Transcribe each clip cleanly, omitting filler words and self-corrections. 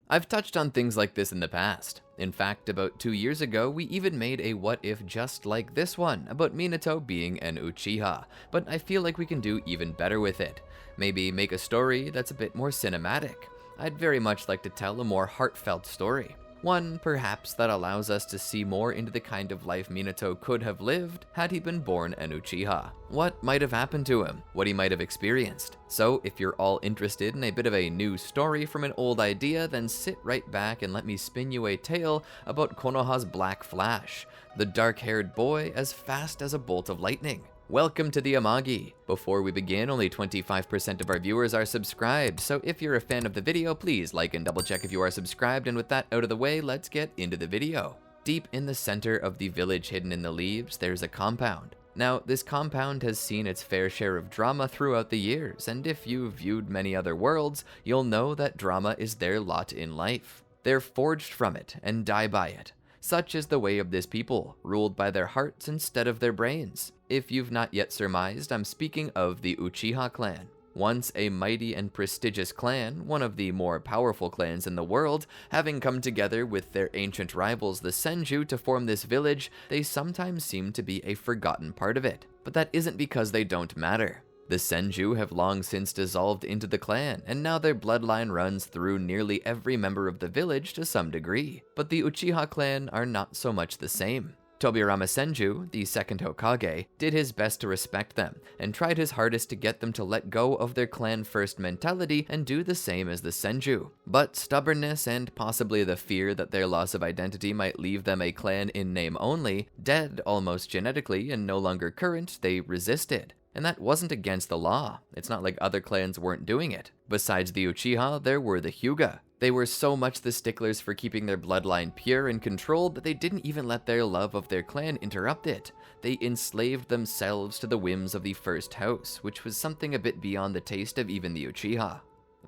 I've touched on things like this in the past. In fact, about 2 years ago, we even made a what if just like this one about Minato being an Uchiha, but I feel like we can do even better with it. Maybe make a story that's a bit more cinematic. I'd very much like to tell a more heartfelt story. One, perhaps, that allows us to see more into the kind of life Minato could have lived had he been born an Uchiha. What might have happened to him, what he might have experienced. So if you're all interested in a bit of a new story from an old idea, then sit right back and let me spin you a tale about Konoha's Black Flash, the dark-haired boy as fast as a bolt of lightning. Welcome to the Amagi. Before we begin, only 25% of our viewers are subscribed, so if you're a fan of the video, please like and double check if you are subscribed, and with that out of the way, let's get into the video. Deep in the center of the village hidden in the leaves, there's a compound. Now, this compound has seen its fair share of drama throughout the years, and if you've viewed many other worlds, you'll know that drama is their lot in life. They're forged from it and die by it. Such is the way of this people, ruled by their hearts instead of their brains. If you've not yet surmised, I'm speaking of the Uchiha clan. Once a mighty and prestigious clan, one of the more powerful clans in the world, having come together with their ancient rivals the Senju to form this village, they sometimes seem to be a forgotten part of it. But that isn't because they don't matter. The Senju have long since dissolved into the clan, and now their bloodline runs through nearly every member of the village to some degree. But the Uchiha clan are not so much the same. Tobirama Senju, the second Hokage, did his best to respect them, and tried his hardest to get them to let go of their clan-first mentality and do the same as the Senju. But stubbornness and possibly the fear that their loss of identity might leave them a clan in name only, dead almost genetically and no longer current, they resisted. And that wasn't against the law. It's not like other clans weren't doing it. Besides the Uchiha, there were the Hyuga. They were so much the sticklers for keeping their bloodline pure and controlled that they didn't even let their love of their clan interrupt it. They enslaved themselves to the whims of the first house, which was something a bit beyond the taste of even the Uchiha.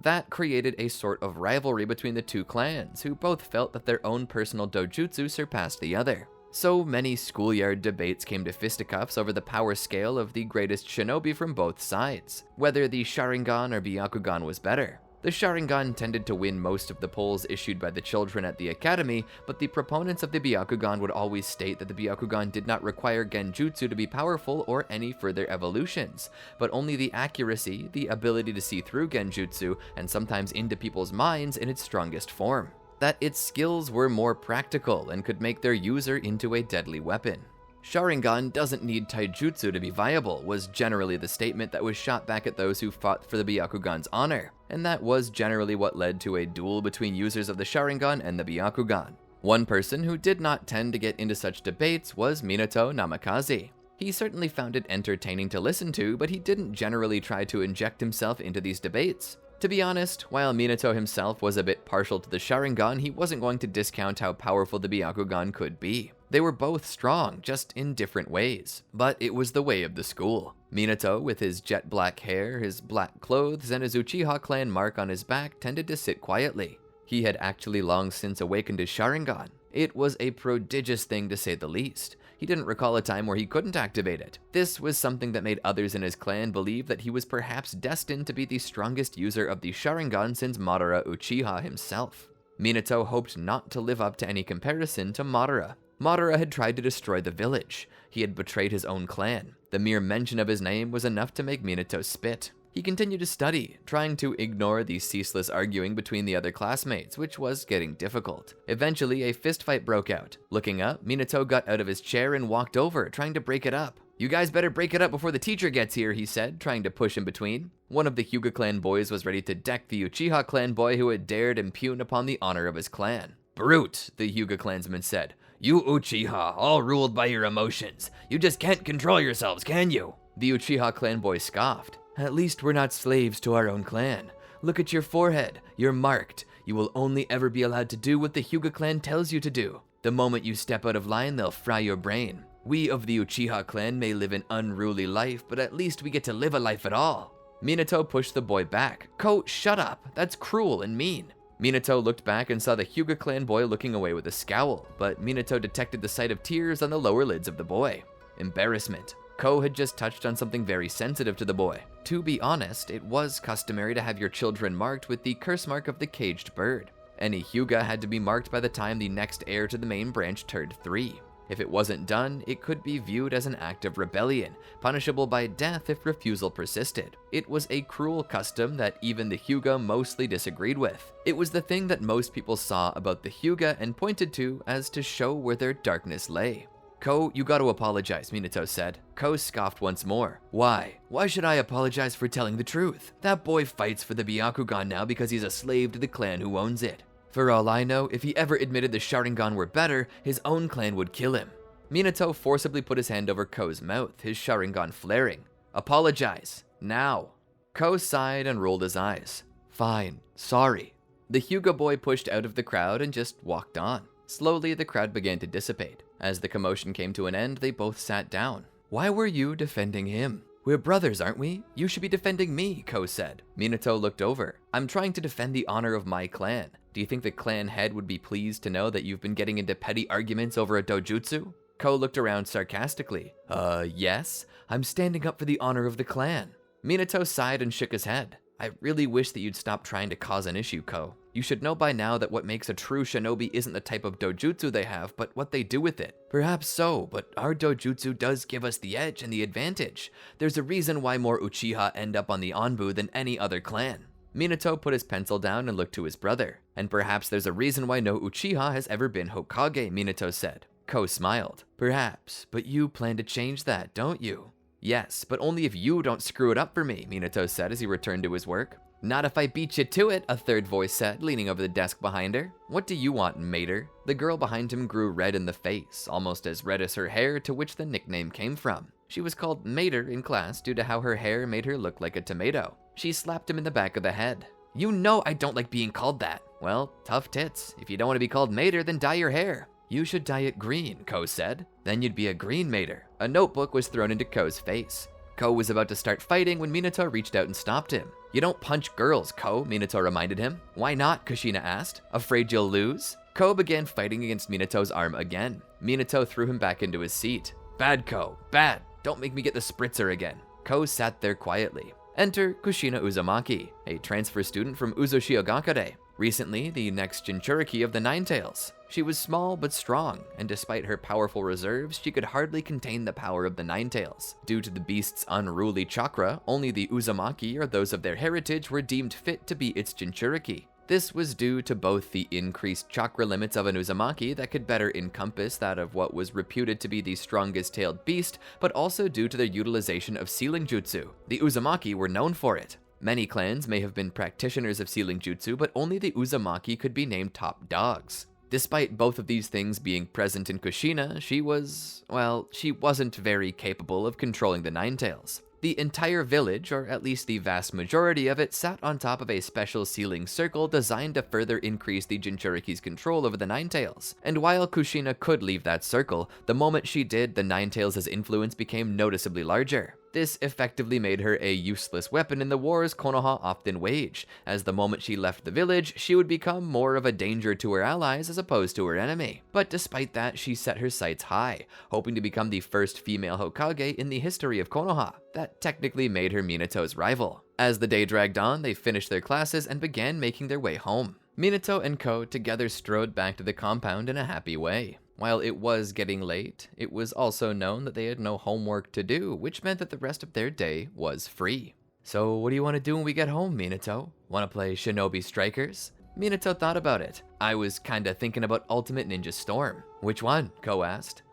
That created a sort of rivalry between the two clans, who both felt that their own personal dojutsu surpassed the other. So many schoolyard debates came to fisticuffs over the power scale of the greatest shinobi from both sides, whether the Sharingan or Byakugan was better. The Sharingan tended to win most of the polls issued by the children at the academy, but the proponents of the Byakugan would always state that the Byakugan did not require genjutsu to be powerful or any further evolutions, but only the accuracy, the ability to see through genjutsu, and sometimes into people's minds in its strongest form. That its skills were more practical and could make their user into a deadly weapon. Sharingan doesn't need taijutsu to be viable was generally the statement that was shot back at those who fought for the Byakugan's honor, and that was generally what led to a duel between users of the Sharingan and the Byakugan. One person who did not tend to get into such debates was Minato Namikaze. He certainly found it entertaining to listen to, but he didn't generally try to inject himself into these debates. To be honest, while Minato himself was a bit partial to the Sharingan, he wasn't going to discount how powerful the Byakugan could be. They were both strong, just in different ways. But it was the way of the school. Minato, with his jet black hair, his black clothes, and his Uchiha clan mark on his back, tended to sit quietly. He had actually long since awakened his Sharingan. It was a prodigious thing to say the least. He didn't recall a time where he couldn't activate it. This was something that made others in his clan believe that he was perhaps destined to be the strongest user of the Sharingan since Madara Uchiha himself. Minato hoped not to live up to any comparison to Madara. Madara had tried to destroy the village. He had betrayed his own clan. The mere mention of his name was enough to make Minato spit. He continued to study, trying to ignore the ceaseless arguing between the other classmates, which was getting difficult. Eventually, a fistfight broke out. Looking up, Minato got out of his chair and walked over, trying to break it up. "You guys better break it up before the teacher gets here," he said, trying to push in between. One of the Hyuga clan boys was ready to deck the Uchiha clan boy who had dared impugn upon the honor of his clan. "Brute," the Hyuga clansman said. "You Uchiha, all ruled by your emotions. You just can't control yourselves, can you?" The Uchiha clan boy scoffed. "At least we're not slaves to our own clan. Look at your forehead. You're marked. You will only ever be allowed to do what the Hyuga clan tells you to do. The moment you step out of line, they'll fry your brain. We of the Uchiha clan may live an unruly life, but at least we get to live a life at all." Minato pushed the boy back. "Ko, shut up. That's cruel and mean." Minato looked back and saw the Hyuga clan boy looking away with a scowl, but Minato detected the sight of tears on the lower lids of the boy. Embarrassment. Ko had just touched on something very sensitive to the boy. To be honest, it was customary to have your children marked with the curse mark of the caged bird. Any Hyuga had to be marked by the time the next heir to the main branch turned 3. If it wasn't done, it could be viewed as an act of rebellion, punishable by death if refusal persisted. It was a cruel custom that even the Hyuga mostly disagreed with. It was the thing that most people saw about the Hyuga and pointed to as to show where their darkness lay. Ko, you gotta apologize, Minato said. Ko scoffed once more. Why? Why should I apologize for telling the truth? That boy fights for the Byakugan now because he's a slave to the clan who owns it. For all I know, if he ever admitted the Sharingan were better, his own clan would kill him. Minato forcibly put his hand over Ko's mouth, his Sharingan flaring. Apologize. Now. Ko sighed and rolled his eyes. Fine. Sorry. The Hyuga boy pushed out of the crowd and just walked on. Slowly, the crowd began to dissipate. As the commotion came to an end, they both sat down. Why were you defending him? We're brothers, aren't we? You should be defending me, Ko said. Minato looked over. I'm trying to defend the honor of my clan. Do you think the clan head would be pleased to know that you've been getting into petty arguments over a dojutsu? Ko looked around sarcastically. Yes? I'm standing up for the honor of the clan. Minato sighed and shook his head. I really wish that you'd stop trying to cause an issue, Ko. You should know by now that what makes a true shinobi isn't the type of dojutsu they have, but what they do with it. Perhaps so, but our dojutsu does give us the edge and the advantage. There's a reason why more Uchiha end up on the Anbu than any other clan. Minato put his pencil down and looked to his brother. And perhaps there's a reason why no Uchiha has ever been Hokage, Minato said. Ko smiled. Perhaps, but you plan to change that, don't you? Yes, but only if you don't screw it up for me, Minato said as he returned to his work. Not if I beat you to it, a third voice said, leaning over the desk behind her. What do you want, mater? The girl behind him grew red in the face, almost as red as her hair, to which the nickname came from. She was called Mater in class due to how her hair made her look like a tomato. She slapped him in the back of the head. You know I don't like being called that. Well, tough tits. If you don't want to be called Mater, then dye your hair. You should dye it green, Ko said. Then you'd be a green mater. A notebook was thrown into Ko's face. Ko was about to start fighting when Minato reached out and stopped him. You don't punch girls, Ko, Minato reminded him. Why not, Kushina asked. Afraid you'll lose? Ko began fighting against Minato's arm again. Minato threw him back into his seat. Bad, Ko, bad. Don't make me get the spritzer again. Ko sat there quietly. Enter Kushina Uzumaki, a transfer student from Uzoshio-gakure. Recently, the next Jinchuriki of the Nine Tails. She was small but strong, and despite her powerful reserves, she could hardly contain the power of the Nine Tails. Due to the beast's unruly chakra, only the Uzumaki or those of their heritage were deemed fit to be its Jinchuriki. This was due to both the increased chakra limits of an Uzumaki that could better encompass that of what was reputed to be the strongest tailed beast, but also due to their utilization of sealing jutsu. The Uzumaki were known for it. Many clans may have been practitioners of sealing jutsu, but only the Uzumaki could be named top dogs. Despite both of these things being present in Kushina, she wasn't very capable of controlling the Nine Tails. The entire village, or at least the vast majority of it, sat on top of a special sealing circle designed to further increase the Jinchuriki's control over the Nine Tails. And while Kushina could leave that circle, the moment she did, the Nine Tails' influence became noticeably larger. This effectively made her a useless weapon in the wars Konoha often waged, as the moment she left the village, she would become more of a danger to her allies as opposed to her enemy. But despite that, she set her sights high, hoping to become the first female Hokage in the history of Konoha. That technically made her Minato's rival. As the day dragged on, they finished their classes and began making their way home. Minato and Ko together strode back to the compound in a happy way. While it was getting late, it was also known that they had no homework to do, which meant that the rest of their day was free. So what do you want to do when we get home, Minato? Want to play Shinobi Strikers? Minato thought about it. I was kinda thinking about Ultimate Ninja Storm. Which one? Ko asked.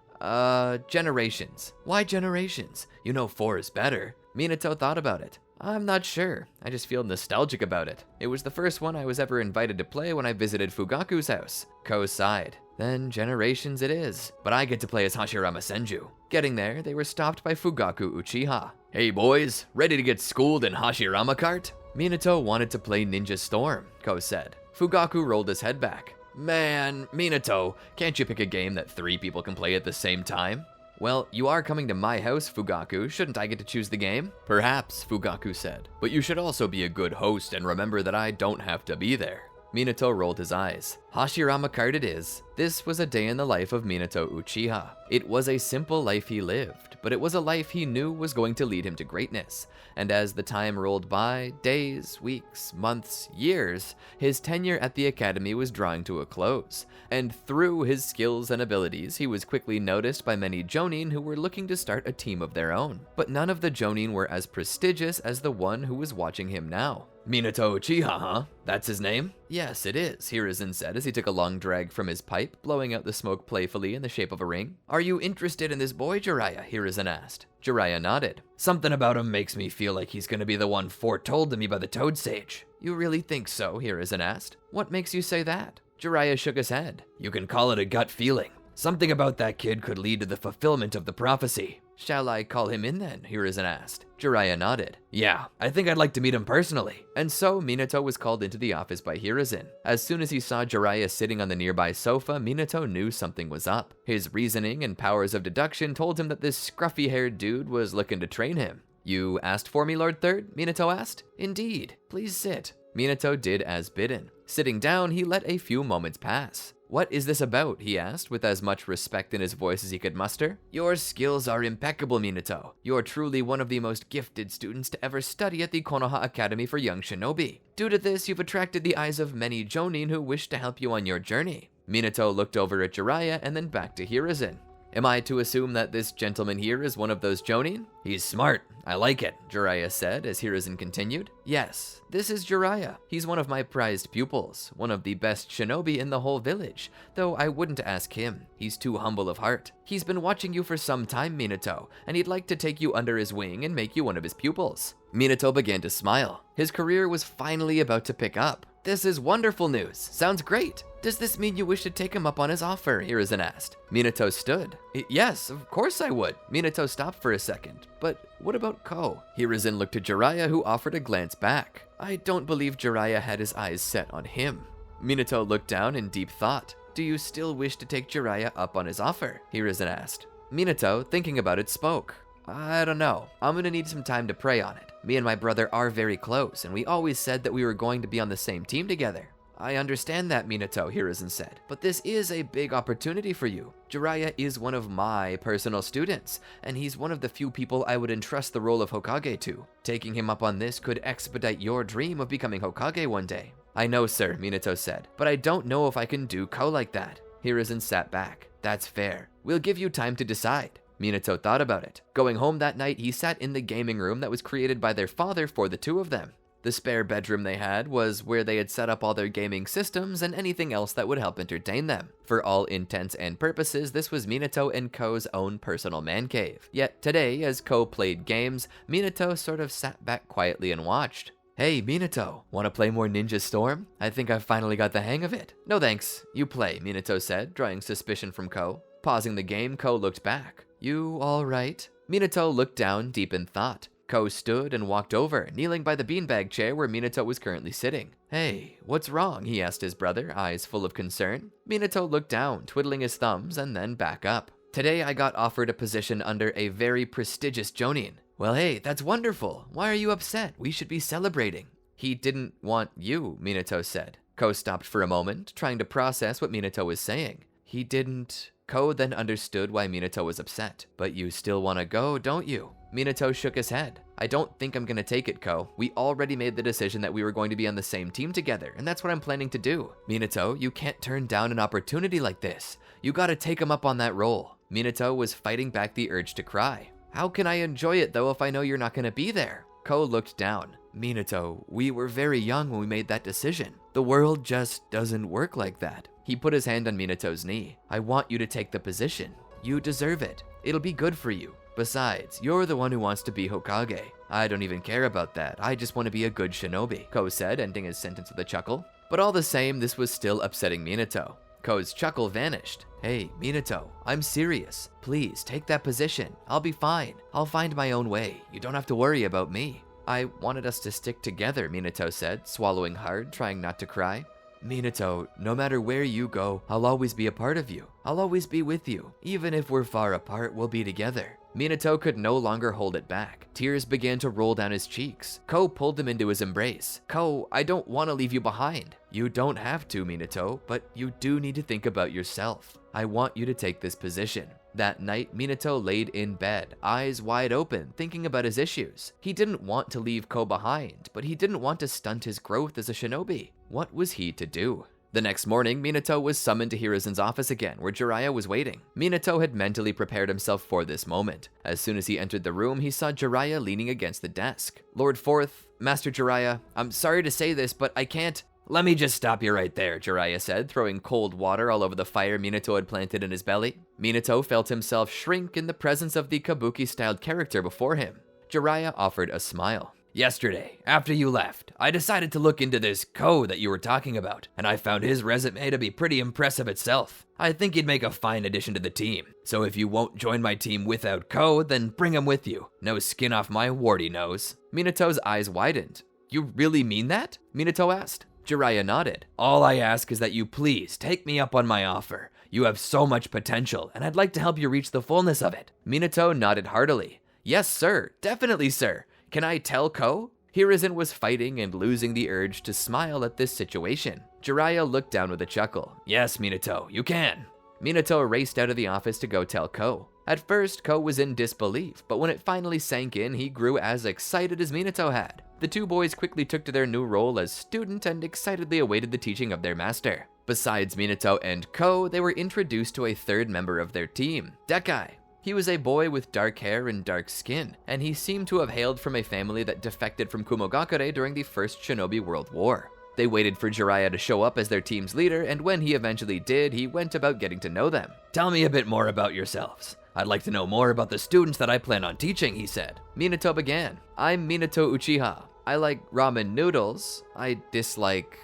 Generations. Why Generations? You know 4 is better. Minato thought about it. I'm not sure. I just feel nostalgic about it. It was the first one I was ever invited to play when I visited Fugaku's house. Ko sighed. Then Generations it is, but I get to play as Hashirama Senju. Getting there, they were stopped by Fugaku Uchiha. Hey boys, ready to get schooled in Hashirama Kart? Minato wanted to play Ninja Storm, Ko said. Fugaku rolled his head back. Man, Minato, can't you pick a game that 3 people can play at the same time? Well, you are coming to my house, Fugaku. Shouldn't I get to choose the game? Perhaps, Fugaku said. But you should also be a good host and remember that I don't have to be there. Minato rolled his eyes. Hashirama Kart it is. This was a day in the life of Minato Uchiha. It was a simple life he lived, but it was a life he knew was going to lead him to greatness. And as the time rolled by, days, weeks, months, years, his tenure at the academy was drawing to a close. And through his skills and abilities, he was quickly noticed by many Jonin who were looking to start a team of their own. But none of the Jonin were as prestigious as the one who was watching him now. Minato Uchiha, huh? That's his name? Yes, it is, Hiruzen said as he took a long drag from his pipe, blowing out the smoke playfully in the shape of a ring. Are you interested in this boy, Jiraiya? Hiruzen asked. Jiraiya nodded. Something about him makes me feel like he's gonna be the one foretold to me by the Toad Sage. You really think so? Hiruzen asked. What makes you say that? Jiraiya shook his head. You can call it a gut feeling. Something about that kid could lead to the fulfillment of the prophecy. Shall I call him in then? Hiruzen asked. Jiraiya nodded. Yeah, I think I'd like to meet him personally. And so Minato was called into the office by Hiruzen. As soon as he saw Jiraiya sitting on the nearby sofa, Minato knew something was up. His reasoning and powers of deduction told him that this scruffy-haired dude was looking to train him. You asked for me, Lord Third? Minato asked. Indeed. Please sit. Minato did as bidden. Sitting down, he let a few moments pass. What is this about? He asked, with as much respect in his voice as he could muster. Your skills are impeccable, Minato. You're truly one of the most gifted students to ever study at the Konoha Academy for Young Shinobi. Due to this, you've attracted the eyes of many Jonin who wish to help you on your journey. Minato looked over at Jiraiya and then back to Hiruzen. Am I to assume that this gentleman here is one of those Jonin? He's smart. I like it, Jiraiya said as Hiruzen continued. Yes, this is Jiraiya. He's one of my prized pupils, one of the best shinobi in the whole village, though I wouldn't ask him. He's too humble of heart. He's been watching you for some time, Minato, and he'd like to take you under his wing and make you one of his pupils. Minato began to smile. His career was finally about to pick up. This is wonderful news. Sounds great. Does this mean you wish to take him up on his offer? Hiruzen asked. Minato stood. Yes, of course I would. Minato stopped for a second. But what about Ko? Hiruzen looked at Jiraiya, who offered a glance back. I don't believe Jiraiya had his eyes set on him. Minato looked down in deep thought. Do you still wish to take Jiraiya up on his offer? Hiruzen asked. Minato, thinking about it, spoke. I don't know. I'm gonna need some time to pray on it. Me and my brother are very close, and we always said that we were going to be on the same team together. I understand that, Minato, Hiruzen said, but this is a big opportunity for you. Jiraiya is one of my personal students, and he's one of the few people I would entrust the role of Hokage to. Taking him up on this could expedite your dream of becoming Hokage one day. I know, sir, Minato said, but I don't know if I can do Ko like that. Hiruzen sat back. That's fair. We'll give you time to decide. Minato thought about it. Going home that night, he sat in the gaming room that was created by their father for the two of them. The spare bedroom they had was where they had set up all their gaming systems and anything else that would help entertain them. For all intents and purposes, this was Minato and Ko's own personal man cave. Yet today, as Ko played games, Minato sort of sat back quietly and watched. Hey, Minato, wanna play more Ninja Storm? I think I've finally got the hang of it. No thanks, you play, Minato said, drawing suspicion from Ko. Pausing the game, Ko looked back. You all right? Minato looked down, deep in thought. Ko stood and walked over, kneeling by the beanbag chair where Minato was currently sitting. Hey, what's wrong? He asked his brother, eyes full of concern. Minato looked down, twiddling his thumbs, and then back up. Today I got offered a position under a very prestigious Jonin. Well, hey, that's wonderful. Why are you upset? We should be celebrating. He didn't want you, Minato said. Ko stopped for a moment, trying to process what Minato was saying. He didn't... Ko then understood why Minato was upset. But you still want to go, don't you? Minato shook his head. I don't think I'm gonna take it, Ko. We already made the decision that we were going to be on the same team together, and that's what I'm planning to do. Minato, you can't turn down an opportunity like this. You gotta take him up on that role. Minato was fighting back the urge to cry. How can I enjoy it, though, if I know you're not gonna be there? Ko looked down. Minato, we were very young when we made that decision. The world just doesn't work like that. He put his hand on Minato's knee. I want you to take the position. You deserve it. It'll be good for you. Besides, you're the one who wants to be Hokage. I don't even care about that. I just want to be a good shinobi, Ko said, ending his sentence with a chuckle. But all the same, this was still upsetting Minato. Ko's chuckle vanished. Hey, Minato, I'm serious. Please, take that position. I'll be fine. I'll find my own way. You don't have to worry about me. I wanted us to stick together, Minato said, swallowing hard, trying not to cry. Minato, no matter where you go, I'll always be a part of you. I'll always be with you. Even if we're far apart, we'll be together. Minato could no longer hold it back. Tears began to roll down his cheeks. Ko pulled him into his embrace. Ko, I don't want to leave you behind. You don't have to, Minato, but you do need to think about yourself. I want you to take this position. That night, Minato laid in bed, eyes wide open, thinking about his issues. He didn't want to leave Ko behind, but he didn't want to stunt his growth as a shinobi. What was he to do? The next morning, Minato was summoned to Hiruzen's office again, where Jiraiya was waiting. Minato had mentally prepared himself for this moment. As soon as he entered the room, he saw Jiraiya leaning against the desk. Lord Fourth, Master Jiraiya, I'm sorry to say this, but I can't. Let me just stop you right there, Jiraiya said, throwing cold water all over the fire Minato had planted in his belly. Minato felt himself shrink in the presence of the kabuki-styled character before him. Jiraiya offered a smile. Yesterday, after you left, I decided to look into this Ko that you were talking about, and I found his resume to be pretty impressive itself. I think he'd make a fine addition to the team. So if you won't join my team without Ko, then bring him with you. No skin off my warty nose. Minato's eyes widened. You really mean that? Minato asked. Jiraiya nodded. All I ask is that you please take me up on my offer. You have so much potential, and I'd like to help you reach the fullness of it. Minato nodded heartily. Yes, sir. Definitely, sir. Can I tell Ko? Hiruzen was fighting and losing the urge to smile at this situation. Jiraiya looked down with a chuckle. Yes, Minato, you can. Minato raced out of the office to go tell Ko. At first, Ko was in disbelief, but when it finally sank in, he grew as excited as Minato had. The two boys quickly took to their new role as student and excitedly awaited the teaching of their master. Besides Minato and Ko, they were introduced to a third member of their team, Dekai. He was a boy with dark hair and dark skin, and he seemed to have hailed from a family that defected from Kumogakure during the First Shinobi World War. They waited for Jiraiya to show up as their team's leader, and when he eventually did, he went about getting to know them. Tell me a bit more about yourselves. I'd like to know more about the students that I plan on teaching, he said. Minato began. I'm Minato Uchiha. I like ramen noodles. I dislike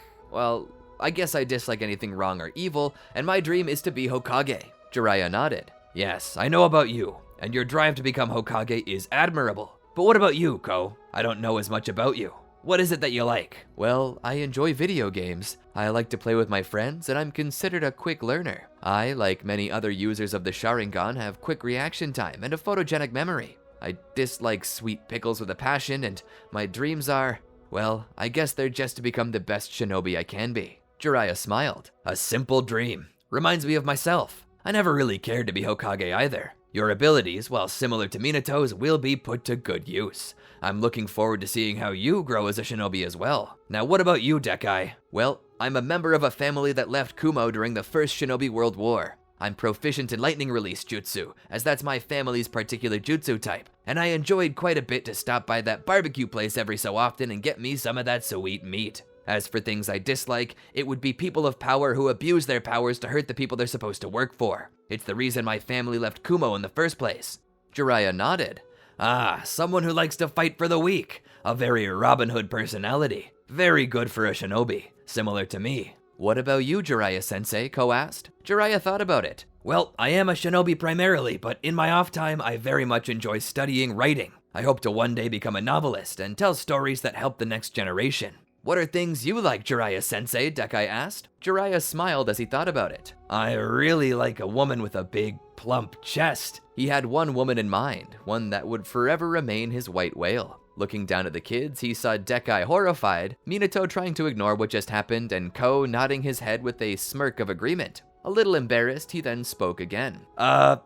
anything wrong or evil, and my dream is to be Hokage. Jiraiya nodded. Yes, I know about you, and your drive to become Hokage is admirable. But what about you, Ko? I don't know as much about you. What is it that you like? Well, I enjoy video games. I like to play with my friends, and I'm considered a quick learner. I, like many other users of the Sharingan, have quick reaction time and a photogenic memory. I dislike sweet pickles with a passion, and my dreams are, well, I guess they're just to become the best shinobi I can be. Jiraiya smiled. A simple dream. Reminds me of myself. I never really cared to be Hokage either. Your abilities, while similar to Minato's, will be put to good use. I'm looking forward to seeing how you grow as a shinobi as well. Now what about you, Dekai? Well, I'm a member of a family that left Kumo during the First Shinobi World War. I'm proficient in lightning release jutsu, as that's my family's particular jutsu type, and I enjoyed quite a bit to stop by that barbecue place every so often and get me some of that sweet meat. As for things I dislike, it would be people of power who abuse their powers to hurt the people they're supposed to work for. It's the reason my family left Kumo in the first place. Jiraiya nodded. Ah, someone who likes to fight for the weak. A very Robin Hood personality. Very good for a shinobi, similar to me. What about you, Jiraiya-sensei? Ko asked. Jiraiya thought about it. Well, I am a shinobi primarily, but in my off time, I very much enjoy studying writing. I hope to one day become a novelist and tell stories that help the next generation. What are things you like, Jiraiya-sensei? Dekai asked. Jiraiya smiled as he thought about it. I really like a woman with a big, plump chest. He had one woman in mind, one that would forever remain his white whale. Looking down at the kids, he saw Dekai horrified, Minato trying to ignore what just happened, and Ko nodding his head with a smirk of agreement. A little embarrassed, he then spoke again.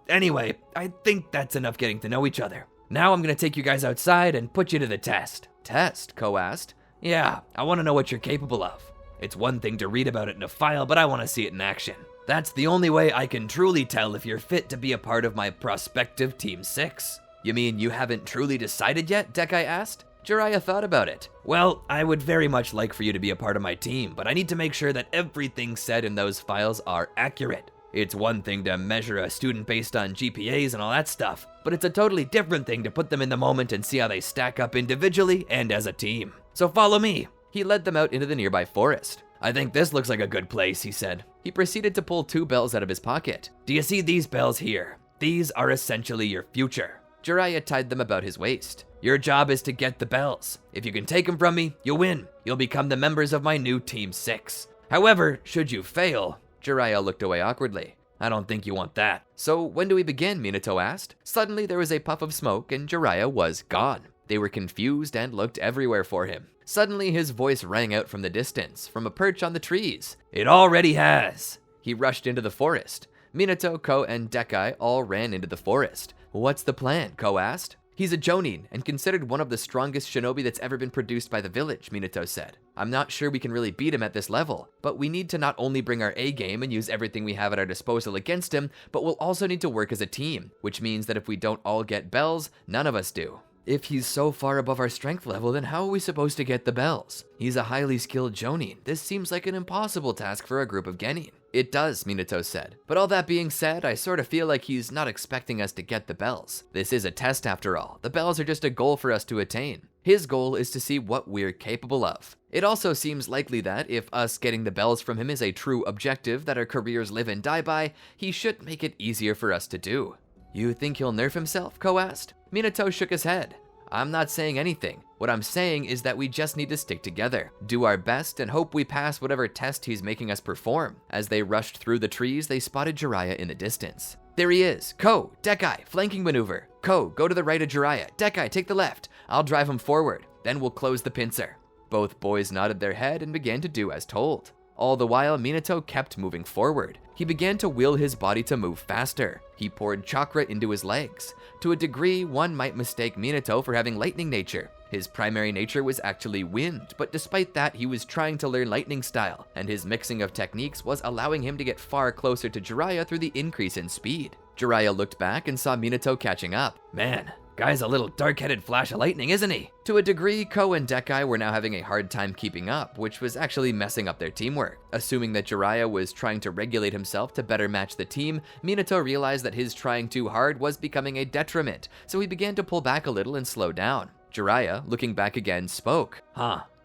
Anyway, I think that's enough getting to know each other. Now I'm gonna take you guys outside and put you to the test. Test? Ko asked. Yeah, I want to know what you're capable of. It's one thing to read about it in a file, but I want to see it in action. That's the only way I can truly tell if you're fit to be a part of my prospective Team 6. You mean you haven't truly decided yet? Dekai asked. Jiraiya thought about it. Well, I would very much like for you to be a part of my team, but I need to make sure that everything said in those files are accurate. It's one thing to measure a student based on GPAs and all that stuff, but it's a totally different thing to put them in the moment and see how they stack up individually and as a team. So follow me. He led them out into the nearby forest. I think this looks like a good place, he said. He proceeded to pull 2 bells out of his pocket. Do you see these bells here? These are essentially your future. Jiraiya tied them about his waist. Your job is to get the bells. If you can take them from me, you'll win. You'll become the members of my new Team 6. However, should you fail... Jiraiya looked away awkwardly. I don't think you want that. So when do we begin? Minato asked. Suddenly there was a puff of smoke and Jiraiya was gone. They were confused and looked everywhere for him. Suddenly his voice rang out from the distance, from a perch on the trees. It already has. He rushed into the forest. Minato, Ko, and Dekai all ran into the forest. "What's the plan?" Ko asked. "He's a Jonin, and considered one of the strongest shinobi that's ever been produced by the village," Minato said. "I'm not sure we can really beat him at this level, but we need to not only bring our A game and use everything we have at our disposal against him, but we'll also need to work as a team, which means that if we don't all get bells, none of us do." "If he's so far above our strength level, then how are we supposed to get the bells? He's a highly skilled Jonin. This seems like an impossible task for a group of Genin." "It does," Minato said. "But all that being said, I sort of feel like he's not expecting us to get the bells. This is a test after all. The bells are just a goal for us to attain. His goal is to see what we're capable of. It also seems likely that if us getting the bells from him is a true objective that our careers live and die by, he should make it easier for us to do." "You think he'll nerf himself?" Ko asked. Minato shook his head. "I'm not saying anything. What I'm saying is that we just need to stick together, do our best, and hope we pass whatever test he's making us perform." As they rushed through the trees, they spotted Jiraiya in the distance. "There he is. Ko, Dekai, flanking maneuver. Ko, go to the right of Jiraiya. Dekai, take the left. I'll drive him forward. Then we'll close the pincer." Both boys nodded their head and began to do as told. All the while, Minato kept moving forward. He began to will his body to move faster. He poured chakra into his legs. To a degree, one might mistake Minato for having lightning nature. His primary nature was actually wind, but despite that, he was trying to learn lightning style, and his mixing of techniques was allowing him to get far closer to Jiraiya through the increase in speed. Jiraiya looked back and saw Minato catching up. "Man, guy's a little dark-headed flash of lightning, isn't he?" To a degree, Ko and Dekai were now having a hard time keeping up, which was actually messing up their teamwork. Assuming that Jiraiya was trying to regulate himself to better match the team, Minato realized that his trying too hard was becoming a detriment, so he began to pull back a little and slow down. Jiraiya, looking back again, spoke.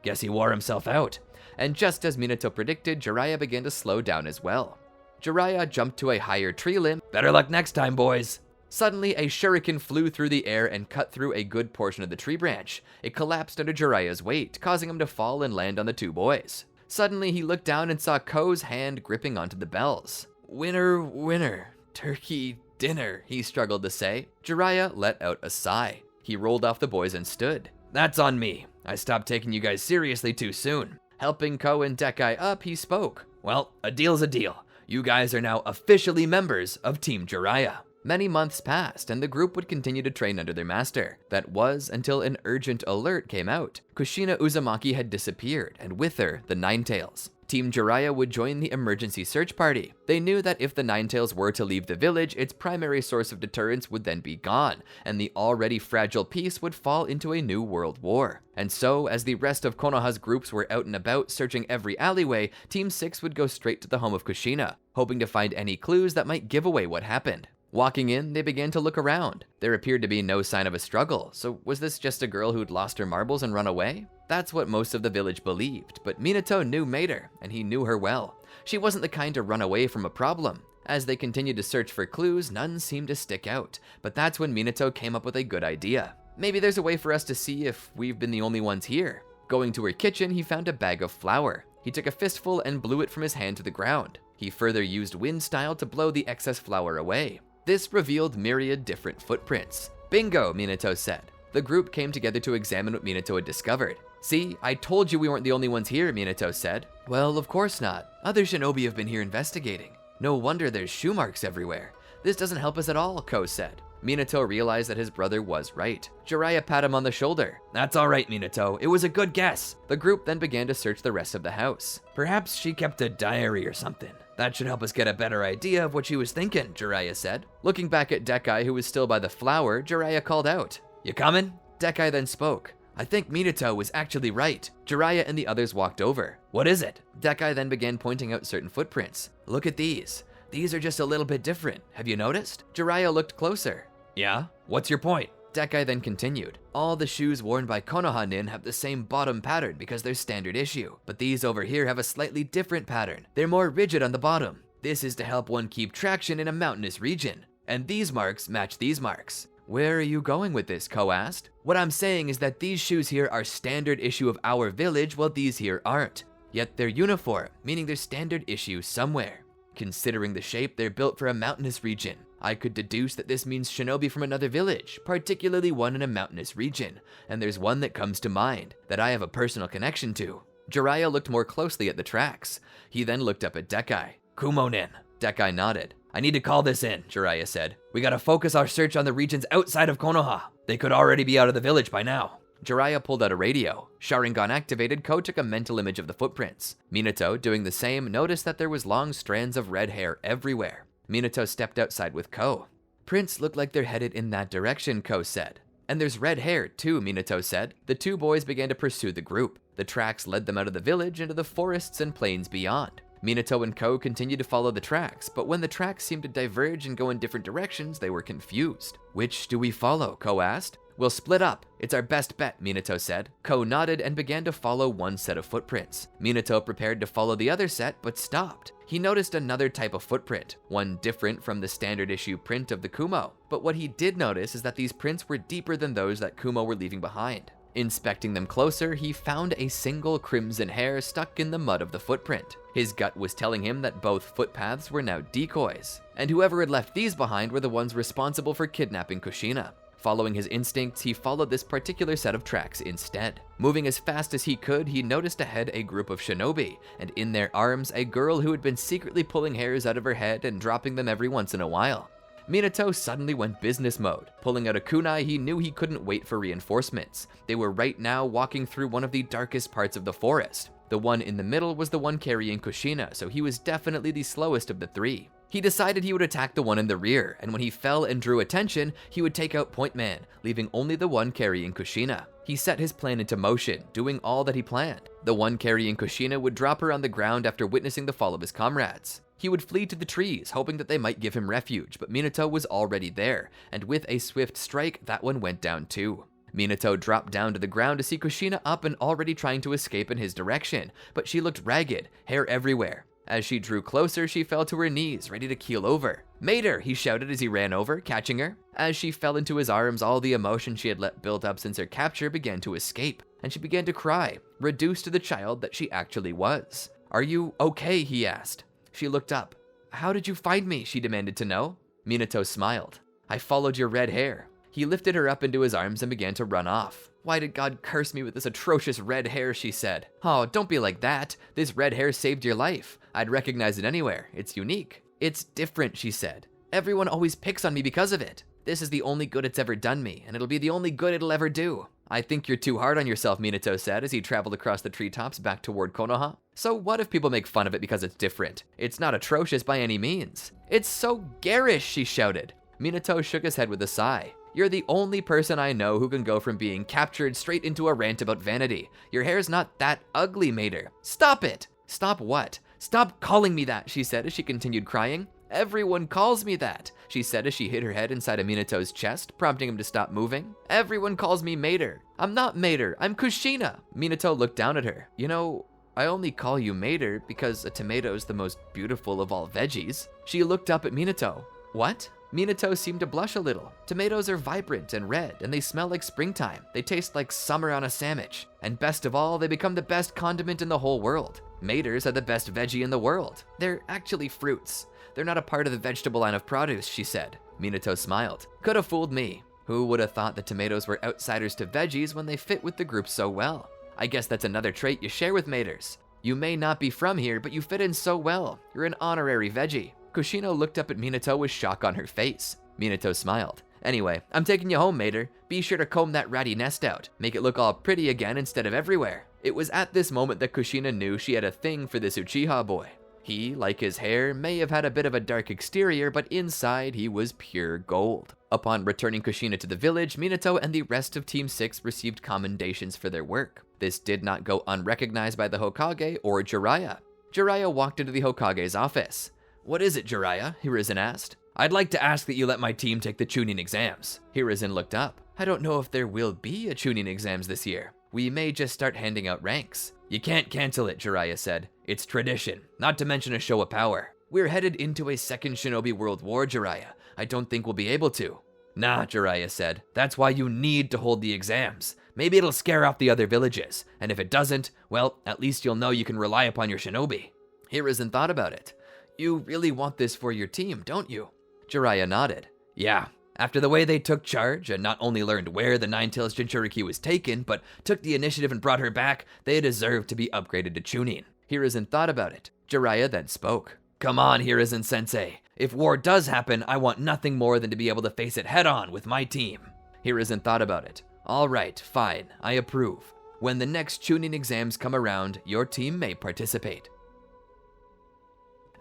Guess he wore himself out." And just as Minato predicted, Jiraiya began to slow down as well. Jiraiya jumped to a higher tree limb. "Better luck next time, boys." Suddenly, a shuriken flew through the air and cut through a good portion of the tree branch. It collapsed under Jiraiya's weight, causing him to fall and land on the two boys. Suddenly, he looked down and saw Ko's hand gripping onto the bells. "Winner, winner, turkey dinner," he struggled to say. Jiraiya let out a sigh. He rolled off the boys and stood. "That's on me. I stopped taking you guys seriously too soon." Helping Ko and Dekai up, he spoke. "Well, a deal's a deal. You guys are now officially members of Team Jiraiya." Many months passed, and the group would continue to train under their master. That was until an urgent alert came out. Kushina Uzumaki had disappeared, and with her, the Ninetales. Team Jiraiya would join the emergency search party. They knew that if the Ninetales were to leave the village, its primary source of deterrence would then be gone, and the already fragile peace would fall into a new world war. And so, as the rest of Konoha's groups were out and about searching every alleyway, Team 6 would go straight to the home of Kushina, hoping to find any clues that might give away what happened. Walking in, they began to look around. There appeared to be no sign of a struggle, so was this just a girl who'd lost her marbles and run away? That's what most of the village believed, but Minato knew Mater, and he knew her well. She wasn't the kind to run away from a problem. As they continued to search for clues, none seemed to stick out, but that's when Minato came up with a good idea. Maybe there's a way for us to see if we've been the only ones here. Going to her kitchen, he found a bag of flour. He took a fistful and blew it from his hand to the ground. He further used wind style to blow the excess flour away. This revealed myriad different footprints. "Bingo," Minato said. The group came together to examine what Minato had discovered. "See, I told you we weren't the only ones here," Minato said. "Well, of course not. Other shinobi have been here investigating. No wonder there's shoe marks everywhere. This doesn't help us at all," Ko said. Minato realized that his brother was right. Jiraiya patted him on the shoulder. "That's all right, Minato. It was a good guess." The group then began to search the rest of the house. "Perhaps she kept a diary or something. That should help us get a better idea of what she was thinking," Jiraiya said. Looking back at Dekai, who was still by the flower, Jiraiya called out, "You coming?" Dekai then spoke. "I think Minato was actually right." Jiraiya and the others walked over. "What is it?" Dekai then began pointing out certain footprints. "Look at these. These are just a little bit different. Have you noticed?" Jiraiya looked closer. "Yeah? What's your point?" Dekai then continued. "All the shoes worn by Konoha nin have the same bottom pattern because they're standard issue, but these over here have a slightly different pattern. They're more rigid on the bottom. This is to help one keep traction in a mountainous region. And these marks match these marks." "Where are you going with this?" Ko asked. "What I'm saying is that these shoes here are standard issue of our village while these here aren't. Yet they're uniform, meaning they're standard issue somewhere. Considering the shape, they're built for a mountainous region. I could deduce that this means shinobi from another village, particularly one in a mountainous region, and there's one that comes to mind, that I have a personal connection to." Jiraiya looked more closely at the tracks. He then looked up at Dekai. "Kumo nin." Dekai nodded. "I need to call this in," Jiraiya said. "We gotta focus our search on the regions outside of Konoha. They could already be out of the village by now." Jiraiya pulled out a radio. Sharingan activated, Ko took a mental image of the footprints. Minato, doing the same, noticed that there was long strands of red hair everywhere. Minato stepped outside with Ko. "Prints look like they're headed in that direction," Ko said. "And there's red hair too," Minato said. The two boys began to pursue the group. The tracks led them out of the village into the forests and plains beyond. Minato and Ko continued to follow the tracks, but when the tracks seemed to diverge and go in different directions, they were confused. "Which do we follow?" Ko asked. "We'll split up. It's our best bet," Minato said. Ko nodded and began to follow one set of footprints. Minato prepared to follow the other set, but stopped. He noticed another type of footprint, one different from the standard issue print of the Kumo. But what he did notice is that these prints were deeper than those that Kumo were leaving behind. Inspecting them closer, he found a single crimson hair stuck in the mud of the footprint. His gut was telling him that both footpaths were now decoys, and whoever had left these behind were the ones responsible for kidnapping Kushina. Following his instincts, he followed this particular set of tracks instead. Moving as fast as he could, he noticed ahead a group of shinobi, and in their arms, a girl who had been secretly pulling hairs out of her head and dropping them every once in a while. Minato suddenly went business mode. Pulling out a kunai, he knew he couldn't wait for reinforcements. They were right now walking through one of the darkest parts of the forest. The one in the middle was the one carrying Kushina, so he was definitely the slowest of the three. He decided he would attack the one in the rear, and when he fell and drew attention, he would take out Point Man, leaving only the one carrying Kushina. He set his plan into motion, doing all that he planned. The one carrying Kushina would drop her on the ground after witnessing the fall of his comrades. He would flee to the trees, hoping that they might give him refuge, but Minato was already there, and with a swift strike, that one went down too. Minato dropped down to the ground to see Kushina up and already trying to escape in his direction, but she looked ragged, hair everywhere. As she drew closer, she fell to her knees, ready to keel over. "Mater!" he shouted as he ran over, catching her. As she fell into his arms, all the emotion she had let build up since her capture began to escape, and she began to cry, reduced to the child that she actually was. "Are you okay?" he asked. She looked up. "How did you find me?" she demanded to know. Minato smiled. "I followed your red hair." He lifted her up into his arms and began to run off. "Why did God curse me with this atrocious red hair?" she said. "Oh, don't be like that. This red hair saved your life. I'd recognize it anywhere. It's unique." "It's different," she said. "Everyone always picks on me because of it. This is the only good it's ever done me, and it'll be the only good it'll ever do." "I think you're too hard on yourself," Minato said as he traveled across the treetops back toward Konoha. "So what if people make fun of it because it's different? It's not atrocious by any means." "It's so garish," she shouted. Minato shook his head with a sigh. "You're the only person I know who can go from being captured straight into a rant about vanity. Your hair's not that ugly, Mater. Stop it!" "Stop what?" "Stop calling me that," she said as she continued crying. "Everyone calls me that," she said as she hid her head inside of Minato's chest, prompting him to stop moving. "Everyone calls me Mater. I'm not Mater, I'm Kushina." Minato looked down at her. "You know, I only call you Mater because a tomato's the most beautiful of all veggies." She looked up at Minato. "What?" Minato seemed to blush a little. "Tomatoes are vibrant and red, and they smell like springtime. They taste like summer on a sandwich. And best of all, they become the best condiment in the whole world. Maters are the best veggie in the world. They're actually fruits. They're not a part of the vegetable line of produce," she said. Minato smiled. "Could have fooled me. Who would have thought that tomatoes were outsiders to veggies when they fit with the group so well? I guess that's another trait you share with Maters. You may not be from here, but you fit in so well. You're an honorary veggie." Kushina looked up at Minato with shock on her face. Minato smiled. "Anyway, I'm taking you home, Mater. Be sure to comb that ratty nest out. Make it look all pretty again instead of everywhere." It was at this moment that Kushina knew she had a thing for this Uchiha boy. He, like his hair, may have had a bit of a dark exterior, but inside he was pure gold. Upon returning Kushina to the village, Minato and the rest of Team 6 received commendations for their work. This did not go unrecognized by the Hokage or Jiraiya. Jiraiya walked into the Hokage's office. "What is it, Jiraiya?" Hiruzen asked. "I'd like to ask that you let my team take the Chunin exams." Hiruzen looked up. "I don't know if there will be a Chunin exams this year. We may just start handing out ranks." "You can't cancel it," Jiraiya said. "It's tradition, not to mention a show of power. We're headed into a second Shinobi World War, Jiraiya. I don't think we'll be able to." "Nah," Jiraiya said. "That's why you need to hold the exams. Maybe it'll scare off the other villages, and if it doesn't, well, at least you'll know you can rely upon your shinobi." Hiruzen thought about it. "You really want this for your team, don't you?" Jiraiya nodded. "Yeah. After the way they took charge, and not only learned where the Nine-Tails Jinchuriki was taken, but took the initiative and brought her back, they deserve to be upgraded to Chunin." Hiruzen thought about it. Jiraiya then spoke. Come on, Hiruzen-sensei. If war does happen, I want nothing more than to be able to face it head-on with my team. Hiruzen thought about it. All right, fine, I approve. When the next Chunin exams come around, your team may participate.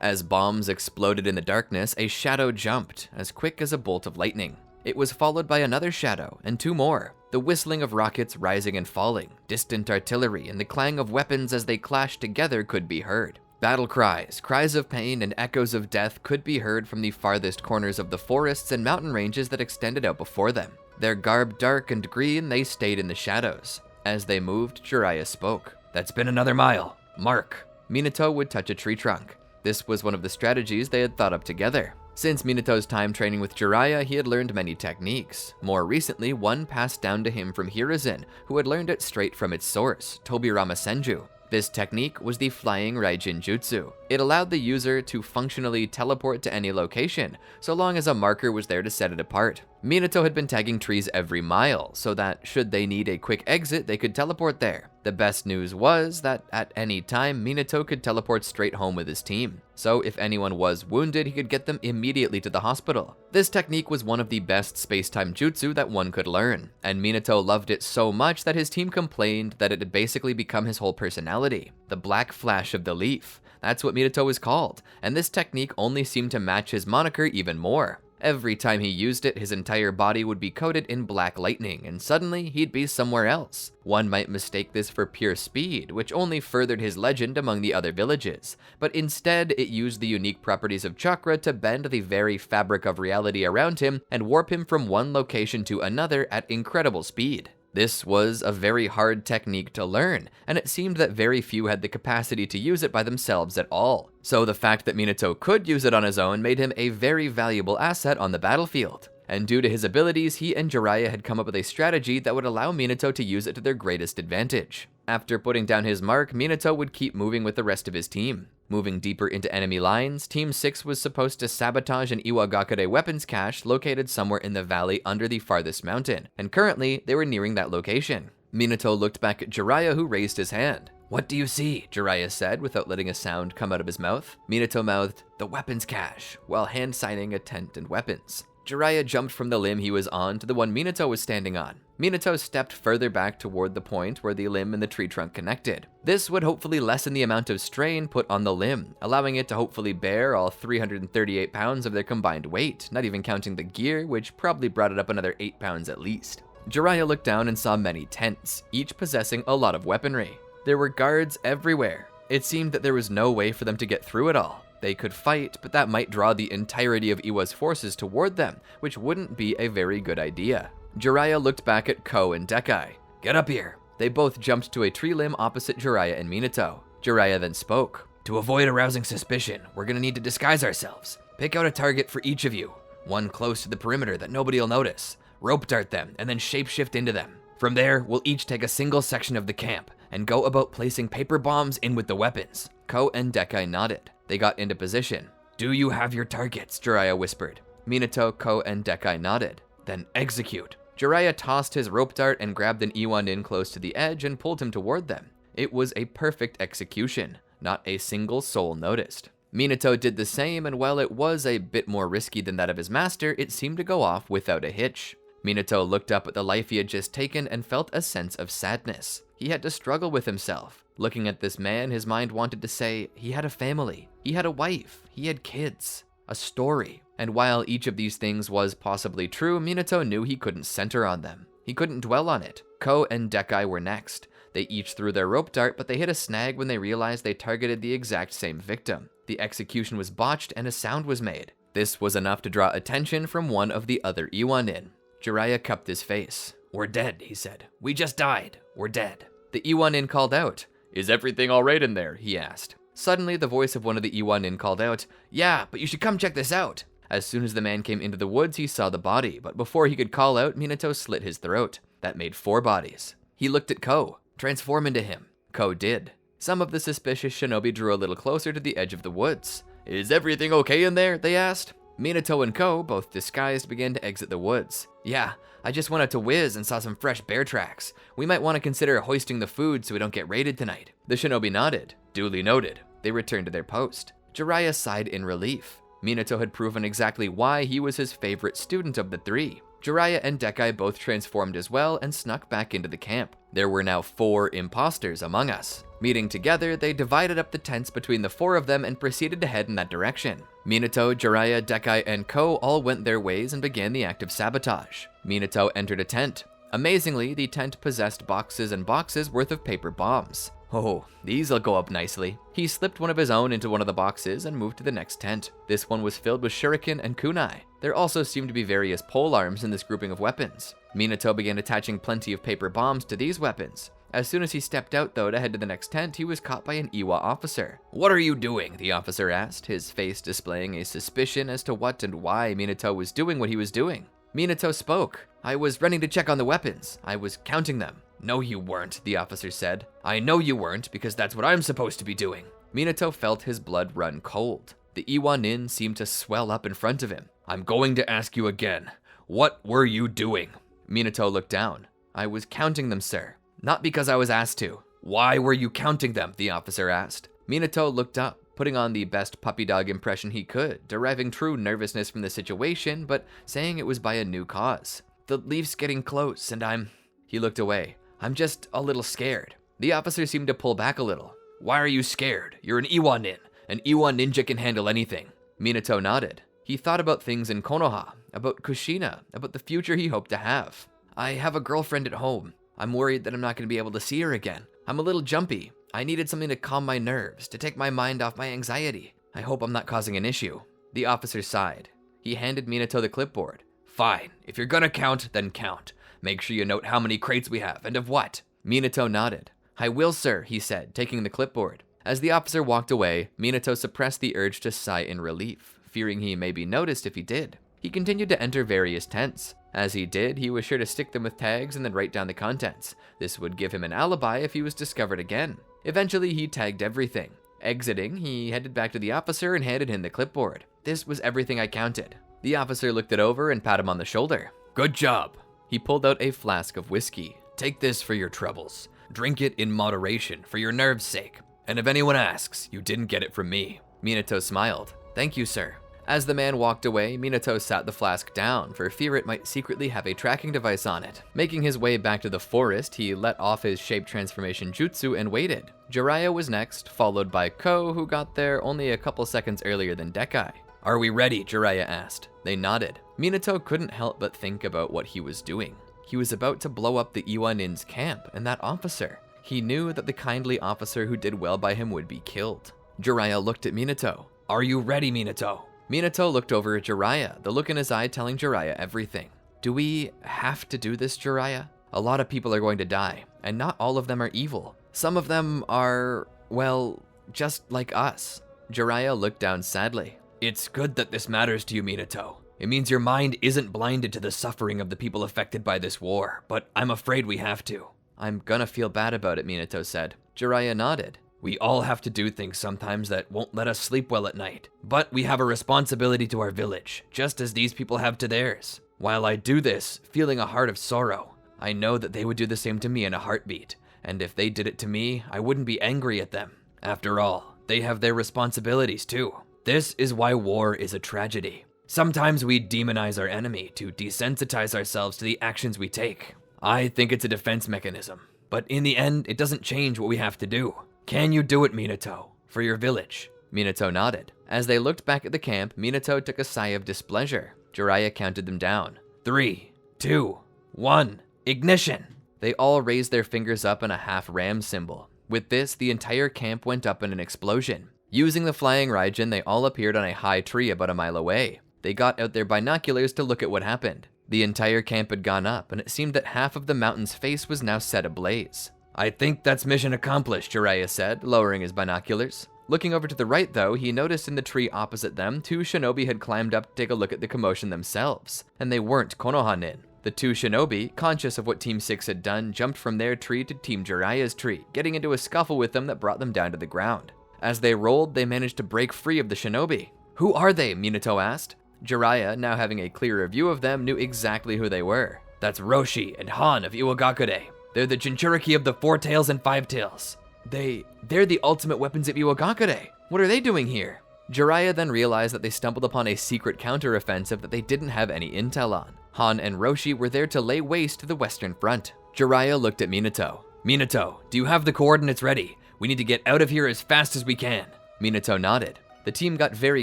As bombs exploded in the darkness, a shadow jumped, as quick as a bolt of lightning. It was followed by another shadow, and two more. The whistling of rockets rising and falling, distant artillery, and the clang of weapons as they clashed together could be heard. Battle cries, cries of pain, and echoes of death could be heard from the farthest corners of the forests and mountain ranges that extended out before them. Their garb dark and green, they stayed in the shadows. As they moved, Jiraiya spoke. That's been another mile. Mark. Minato would touch a tree trunk. This was one of the strategies they had thought up together. Since Minato's time training with Jiraiya, he had learned many techniques. More recently, one passed down to him from Hiruzen, who had learned it straight from its source, Tobirama Senju. This technique was the Flying Raijin Jutsu. It allowed the user to functionally teleport to any location, so long as a marker was there to set it apart. Minato had been tagging trees every mile, so that should they need a quick exit, they could teleport there. The best news was that at any time, Minato could teleport straight home with his team. So if anyone was wounded, he could get them immediately to the hospital. This technique was one of the best space-time jutsu that one could learn, and Minato loved it so much that his team complained that it had basically become his whole personality. The Black Flash of the Leaf. That's what Minato was called, and this technique only seemed to match his moniker even more. Every time he used it, his entire body would be coated in black lightning, and suddenly he'd be somewhere else. One might mistake this for pure speed, which only furthered his legend among the other villages, but instead it used the unique properties of chakra to bend the very fabric of reality around him and warp him from one location to another at incredible speed. This was a very hard technique to learn, and it seemed that very few had the capacity to use it by themselves at all. So the fact that Minato could use it on his own made him a very valuable asset on the battlefield. And due to his abilities, he and Jiraiya had come up with a strategy that would allow Minato to use it to their greatest advantage. After putting down his mark, Minato would keep moving with the rest of his team. Moving deeper into enemy lines, Team 6 was supposed to sabotage an Iwagakure weapons cache located somewhere in the valley under the farthest mountain, and currently, they were nearing that location. Minato looked back at Jiraiya, who raised his hand. What do you see? Jiraiya said, without letting a sound come out of his mouth. Minato mouthed, the weapons cache, while hand signing a tent and weapons. Jiraiya jumped from the limb he was on to the one Minato was standing on. Minato stepped further back toward the point where the limb and the tree trunk connected. This would hopefully lessen the amount of strain put on the limb, allowing it to hopefully bear all 338 pounds of their combined weight, not even counting the gear, which probably brought it up another 8 pounds at least. Jiraiya looked down and saw many tents, each possessing a lot of weaponry. There were guards everywhere. It seemed that there was no way for them to get through it all. They could fight, but that might draw the entirety of Iwa's forces toward them, which wouldn't be a very good idea. Jiraiya looked back at Ko and Dekai. Get up here. They both jumped to a tree limb opposite Jiraiya and Minato. Jiraiya then spoke. To avoid arousing suspicion, we're gonna need to disguise ourselves. Pick out a target for each of you. One close to the perimeter that nobody'll notice. Rope dart them, and then shapeshift into them. From there, we'll each take a single section of the camp, and go about placing paper bombs in with the weapons. Ko and Dekai nodded. They got into position. Do you have your targets? Jiraiya whispered. Minato, Ko, and Dekai nodded. Then execute. Jiraiya tossed his rope dart and grabbed an Iwanin close to the edge and pulled him toward them. It was a perfect execution. Not a single soul noticed. Minato did the same, and while it was a bit more risky than that of his master, it seemed to go off without a hitch. Minato looked up at the life he had just taken and felt a sense of sadness. He had to struggle with himself. Looking at this man, his mind wanted to say he had a family, he had a wife, he had kids, a story. And while each of these things was possibly true, Minato knew he couldn't center on them. He couldn't dwell on it. Ko and Dekai were next. They each threw their rope dart, but they hit a snag when they realized they targeted the exact same victim. The execution was botched and a sound was made. This was enough to draw attention from one of the other Iwanin. Jiraiya cupped his face. We're dead, he said. We just died. We're dead. The Iwanin called out. Is everything all right in there? He asked. Suddenly, the voice of one of the Iwanin called out, Yeah, but you should come check this out. As soon as the man came into the woods, he saw the body, but before he could call out, Minato slit his throat. That made 4 bodies. He looked at Ko. Transform into him. Ko did. Some of the suspicious shinobi drew a little closer to the edge of the woods. Is everything okay in there? They asked. Minato and Ko, both disguised, began to exit the woods. Yeah, I just went out to Wiz and saw some fresh bear tracks. We might want to consider hoisting the food so we don't get raided tonight. The shinobi nodded. Duly noted. They returned to their post. Jiraiya sighed in relief. Minato had proven exactly why he was his favorite student of the three. Jiraiya and Dekai both transformed as well and snuck back into the camp. There were now 4 imposters among us. Meeting together, they divided up the tents between the 4 of them and proceeded to head in that direction. Minato, Jiraiya, Dekai, and Ko all went their ways and began the act of sabotage. Minato entered a tent. Amazingly, the tent possessed boxes and boxes worth of paper bombs. Oh, these'll go up nicely. He slipped one of his own into one of the boxes and moved to the next tent. This one was filled with shuriken and kunai. There also seemed to be various polearms in this grouping of weapons. Minato began attaching plenty of paper bombs to these weapons. As soon as he stepped out, though, to head to the next tent, he was caught by an Iwa officer. "What are you doing?" the officer asked, his face displaying a suspicion as to what and why Minato was doing what he was doing. Minato spoke. "I was running to check on the weapons. I was counting them." "No, you weren't," the officer said. "I know you weren't, because that's what I'm supposed to be doing." Minato felt his blood run cold. The Iwa Nin seemed to swell up in front of him. "I'm going to ask you again. What were you doing?" Minato looked down. "I was counting them, sir. Not because I was asked to." "Why were you counting them?" the officer asked. Minato looked up, putting on the best puppy dog impression he could, deriving true nervousness from the situation, but saying it was by a new cause. "The leaf's getting close, and He looked away. "I'm just a little scared." The officer seemed to pull back a little. "Why are you scared? You're an Iwa Nin. An Iwa ninja can handle anything." Minato nodded. He thought about things in Konoha, about Kushina, about the future he hoped to have. "I have a girlfriend at home. I'm worried that I'm not going to be able to see her again. I'm a little jumpy. I needed something to calm my nerves, to take my mind off my anxiety. I hope I'm not causing an issue." The officer sighed. He handed Minato the clipboard. "Fine. If you're gonna count, then count. Make sure you note how many crates we have, and of what." Minato nodded. "I will, sir," he said, taking the clipboard. As the officer walked away, Minato suppressed the urge to sigh in relief, fearing he may be noticed if he did. He continued to enter various tents. As he did, he was sure to stick them with tags and then write down the contents. This would give him an alibi if he was discovered again. Eventually, he tagged everything. Exiting, he headed back to the officer and handed him the clipboard. "This was everything I counted." The officer looked it over and patted him on the shoulder. "Good job." He pulled out a flask of whiskey. "Take this for your troubles. Drink it in moderation for your nerves' sake. And if anyone asks, you didn't get it from me." Minato smiled. "Thank you, sir." As the man walked away, Minato sat the flask down for fear it might secretly have a tracking device on it. Making his way back to the forest, he let off his shape transformation jutsu and waited. Jiraiya was next, followed by Ko, who got there only a couple seconds earlier than Dekai. "Are we ready?" Jiraiya asked. They nodded. Minato couldn't help but think about what he was doing. He was about to blow up the Iwa Nin's camp and that officer. He knew that the kindly officer who did well by him would be killed. Jiraiya looked at Minato. "Are you ready, Minato?" Minato looked over at Jiraiya, the look in his eye telling Jiraiya everything. "Do we have to do this, Jiraiya? A lot of people are going to die, and not all of them are evil. Some of them are, well, just like us." Jiraiya looked down sadly. "It's good that this matters to you, Minato. It means your mind isn't blinded to the suffering of the people affected by this war, but I'm afraid we have to." "I'm gonna feel bad about it," Minato said. Jiraiya nodded. "We all have to do things sometimes that won't let us sleep well at night, but we have a responsibility to our village, just as these people have to theirs. While I do this, feeling a heart of sorrow, I know that they would do the same to me in a heartbeat, and if they did it to me, I wouldn't be angry at them. After all, they have their responsibilities too. This is why war is a tragedy. Sometimes we demonize our enemy to desensitize ourselves to the actions we take. I think it's a defense mechanism, but in the end, it doesn't change what we have to do. Can you do it, Minato? For your village?" Minato nodded. As they looked back at the camp, Minato took a sigh of displeasure. Jiraiya counted them down. 3, 2, 1, ignition! They all raised their fingers up in a half-ram symbol. With this, the entire camp went up in an explosion. Using the flying Raijin, they all appeared on a high tree about a mile away. They got out their binoculars to look at what happened. The entire camp had gone up, and it seemed that half of the mountain's face was now set ablaze. "I think that's mission accomplished," Jiraiya said, lowering his binoculars. Looking over to the right, though, he noticed in the tree opposite them, 2 shinobi had climbed up to take a look at the commotion themselves, and they weren't Konoha nin. The 2 shinobi, conscious of what Team 6 had done, jumped from their tree to Team Jiraiya's tree, getting into a scuffle with them that brought them down to the ground. As they rolled, they managed to break free of the shinobi. "Who are they?" Minato asked. Jiraiya, now having a clearer view of them, knew exactly who they were. "That's Roshi and Han of Iwagakure. They're the Jinchuriki of the 4 Tails and 5 Tails. They're the ultimate weapons of Iwagakure. What are they doing here?" Jiraiya then realized that they stumbled upon a secret counteroffensive that they didn't have any intel on. Han and Roshi were there to lay waste to the western front. Jiraiya looked at Minato. "Minato, do you have the coordinates ready? We need to get out of here as fast as we can." Minato nodded. The team got very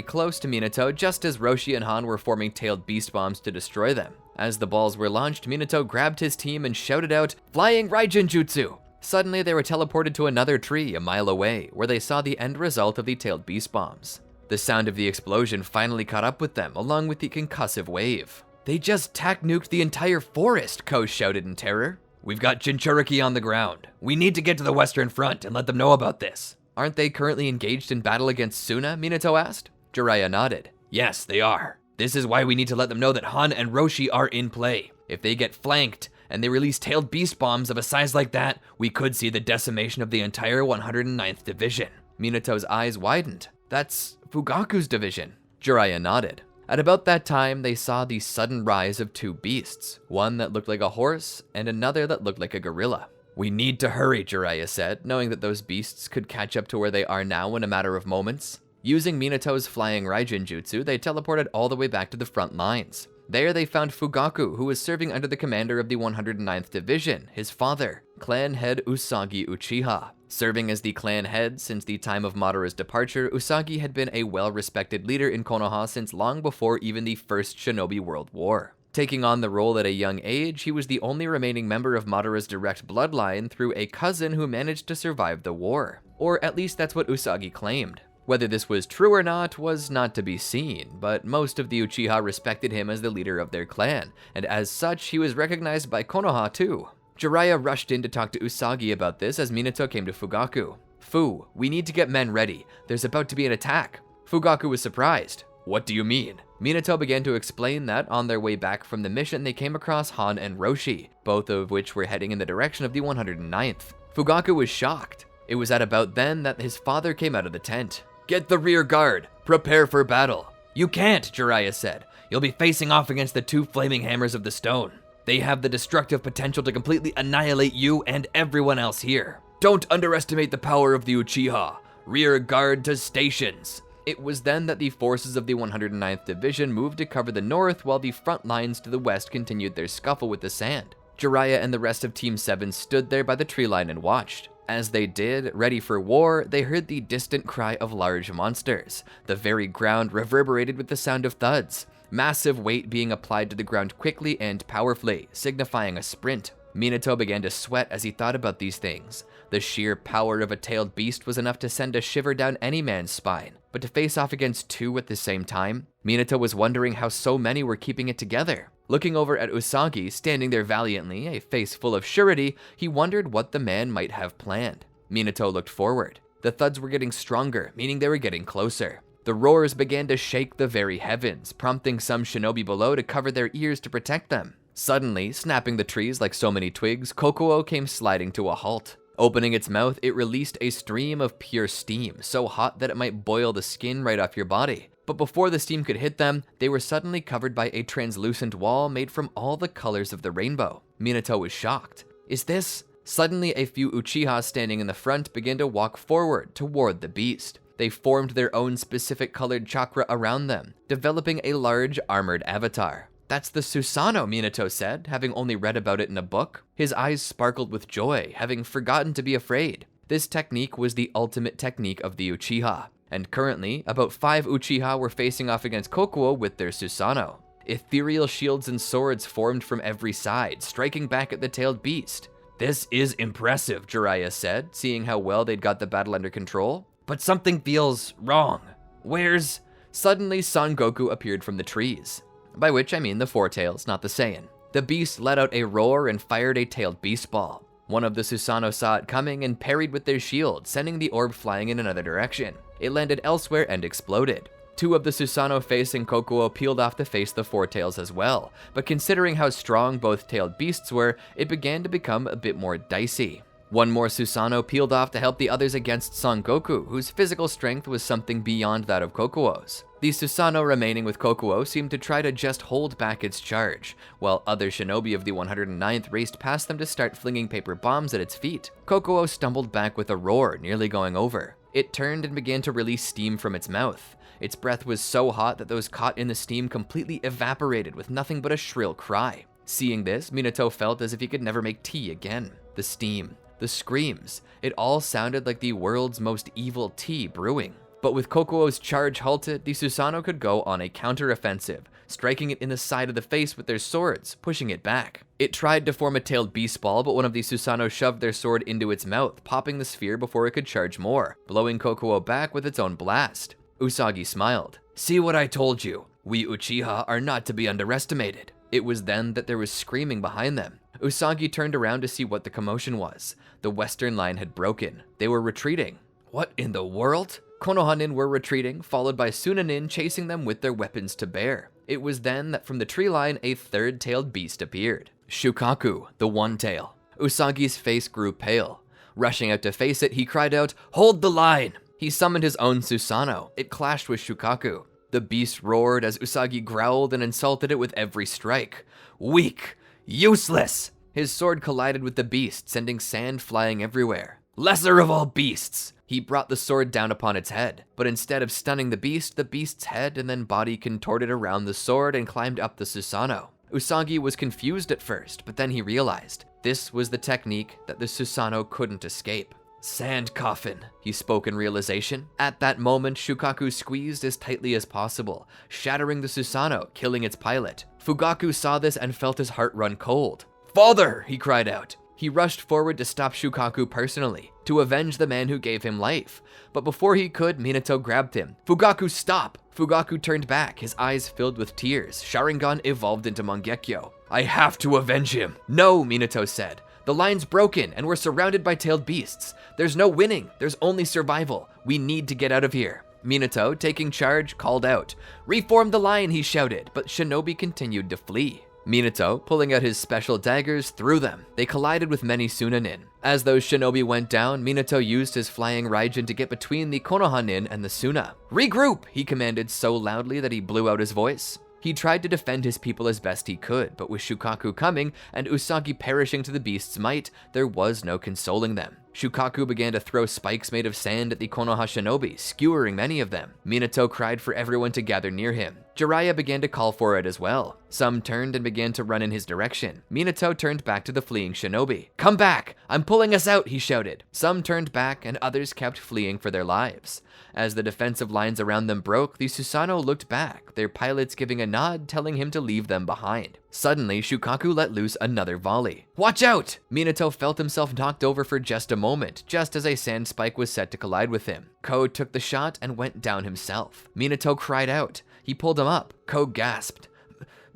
close to Minato just as Roshi and Han were forming tailed beast bombs to destroy them. As the balls were launched, Minato grabbed his team and shouted out, "Flying Raijin Jutsu!" Suddenly, they were teleported to another tree a mile away, where they saw the end result of the tailed beast bombs. The sound of the explosion finally caught up with them, along with the concussive wave. "They just tac-nuked the entire forest," Ko shouted in terror. "We've got Jinchuriki on the ground. We need to get to the western front and let them know about this." "Aren't they currently engaged in battle against Suna?" Minato asked. Jiraiya nodded. "Yes, they are. This is why we need to let them know that Han and Roshi are in play. If they get flanked, and they release tailed beast bombs of a size like that, we could see the decimation of the entire 109th Division." Minato's eyes widened. "That's Fugaku's division." Jiraiya nodded. At about that time, they saw the sudden rise of two beasts, one that looked like a horse and another that looked like a gorilla. "We need to hurry," Jiraiya said, knowing that those beasts could catch up to where they are now in a matter of moments. Using Minato's flying Raijin Jutsu, they teleported all the way back to the front lines. There they found Fugaku, who was serving under the commander of the 109th Division, his father, clan head Usagi Uchiha. Serving as the clan head since the time of Madara's departure, Usagi had been a well-respected leader in Konoha since long before even the First Shinobi World War. Taking on the role at a young age, he was the only remaining member of Madara's direct bloodline through a cousin who managed to survive the war. Or at least that's what Usagi claimed. Whether this was true or not was not to be seen, but most of the Uchiha respected him as the leader of their clan, and as such, he was recognized by Konoha too. Jiraiya rushed in to talk to Usagi about this as Minato came to Fugaku. "Fu, we need to get men ready. There's about to be an attack." Fugaku was surprised. "What do you mean?" Minato began to explain that on their way back from the mission, they came across Han and Roshi, both of which were heading in the direction of the 109th. Fugaku was shocked. It was at about then that his father came out of the tent. "Get the rear guard. Prepare for battle." "You can't," Jiraiya said. "You'll be facing off against the two flaming hammers of the stone. They have the destructive potential to completely annihilate you and everyone else here. Don't underestimate the power of the Uchiha. Rear guard to stations." It was then that the forces of the 109th Division moved to cover the north while the front lines to the west continued their scuffle with the sand. Jiraiya and the rest of Team 7 stood there by the tree line and watched. As they did, ready for war, they heard the distant cry of large monsters. The very ground reverberated with the sound of thuds, massive weight being applied to the ground quickly and powerfully, signifying a sprint. Minato began to sweat as he thought about these things. The sheer power of a tailed beast was enough to send a shiver down any man's spine, but to face off against two at the same time? Minato was wondering how so many were keeping it together. Looking over at Usagi, standing there valiantly, a face full of surety, he wondered what the man might have planned. Minato looked forward. The thuds were getting stronger, meaning they were getting closer. The roars began to shake the very heavens, prompting some shinobi below to cover their ears to protect them. Suddenly, snapping the trees like so many twigs, Kokuo came sliding to a halt. Opening its mouth, it released a stream of pure steam, so hot that it might boil the skin right off your body. But before the steam could hit them, they were suddenly covered by a translucent wall made from all the colors of the rainbow. Minato was shocked. "Is this?" Suddenly, a few Uchiha standing in the front began to walk forward toward the beast. They formed their own specific colored chakra around them, developing a large armored avatar. "That's the Susanoo," Minato said, having only read about it in a book. His eyes sparkled with joy, having forgotten to be afraid. This technique was the ultimate technique of the Uchiha. And currently, about 5 Uchiha were facing off against Kokuo with their Susanoo. Ethereal shields and swords formed from every side, striking back at the tailed beast. "This is impressive," Jiraiya said, seeing how well they'd got the battle under control. "But something feels wrong. Where's..." Suddenly, Son Goku appeared from the trees. By which I mean the Four Tails, not the Saiyan. The beast let out a roar and fired a tailed beast ball. One of the Susanoo saw it coming and parried with their shield, sending the orb flying in another direction. It landed elsewhere and exploded. 2 of the Susanoo facing Kokuo peeled off to face the Four Tails as well, but considering how strong both tailed beasts were, it began to become a bit more dicey. One more Susanoo peeled off to help the others against Son Goku, whose physical strength was something beyond that of Kokuo's. The Susanoo remaining with Kokuo seemed to try to just hold back its charge, while other shinobi of the 109th raced past them to start flinging paper bombs at its feet. Kokuo stumbled back with a roar, nearly going over. It turned and began to release steam from its mouth. Its breath was so hot that those caught in the steam completely evaporated with nothing but a shrill cry. Seeing this, Minato felt as if he could never make tea again. The steam, the screams, it all sounded like the world's most evil tea brewing. But with Kokuo's charge halted, the Susanoo could go on a counter-offensive, striking it in the side of the face with their swords, pushing it back. It tried to form a tailed beast ball, but one of the Susanoo shoved their sword into its mouth, popping the sphere before it could charge more, blowing Kokuo back with its own blast. Usagi smiled. "See what I told you? We Uchiha are not to be underestimated." It was then that there was screaming behind them. Usagi turned around to see what the commotion was. The western line had broken. They were retreating. What in the world? Konoha nin were retreating, followed by Suna nin chasing them with their weapons to bear. It was then that from the tree line a third-tailed beast appeared. Shukaku, the one-tail. Usagi's face grew pale. Rushing out to face it, he cried out, "Hold the line!" He summoned his own Susanoo. It clashed with Shukaku. The beast roared as Usagi growled and insulted it with every strike. "Weak! Useless!" His sword collided with the beast, sending sand flying everywhere. "Lesser of all beasts!" He brought the sword down upon its head, but instead of stunning the beast's head and then body contorted around the sword and climbed up the Susanoo. Usagi was confused at first, but then he realized this was the technique that the Susanoo couldn't escape. "Sand coffin," he spoke in realization. At that moment, Shukaku squeezed as tightly as possible, shattering the Susanoo, killing its pilot. Fugaku saw this and felt his heart run cold. "Father!" he cried out. He rushed forward to stop Shukaku personally, to avenge the man who gave him life. But before he could, Minato grabbed him. "Fugaku, stop!" Fugaku turned back, his eyes filled with tears. Sharingan evolved into Mangekyo. "I have to avenge him." "No," Minato said. "The line's broken, and we're surrounded by tailed beasts. There's no winning, there's only survival. We need to get out of here." Minato, taking charge, called out. "Reform the line," he shouted, but shinobi continued to flee. Minato, pulling out his special daggers, threw them. They collided with many Suna nin. As those shinobi went down, Minato used his flying Raijin to get between the Konoha nin and the Suna. "Regroup!" he commanded so loudly that he blew out his voice. He tried to defend his people as best he could, but with Shukaku coming and Usagi perishing to the beast's might, there was no consoling them. Shukaku began to throw spikes made of sand at the Konoha shinobi, skewering many of them. Minato cried for everyone to gather near him. Jiraiya began to call for it as well. Some turned and began to run in his direction. Minato turned back to the fleeing shinobi. "Come back! I'm pulling us out!" he shouted. Some turned back and others kept fleeing for their lives. As the defensive lines around them broke, the Susanoo looked back, their pilots giving a nod telling him to leave them behind. Suddenly, Shukaku let loose another volley. "Watch out!" Minato felt himself knocked over for just a moment, just as a sand spike was set to collide with him. Ko took the shot and went down himself. Minato cried out. He pulled him up. Ko gasped.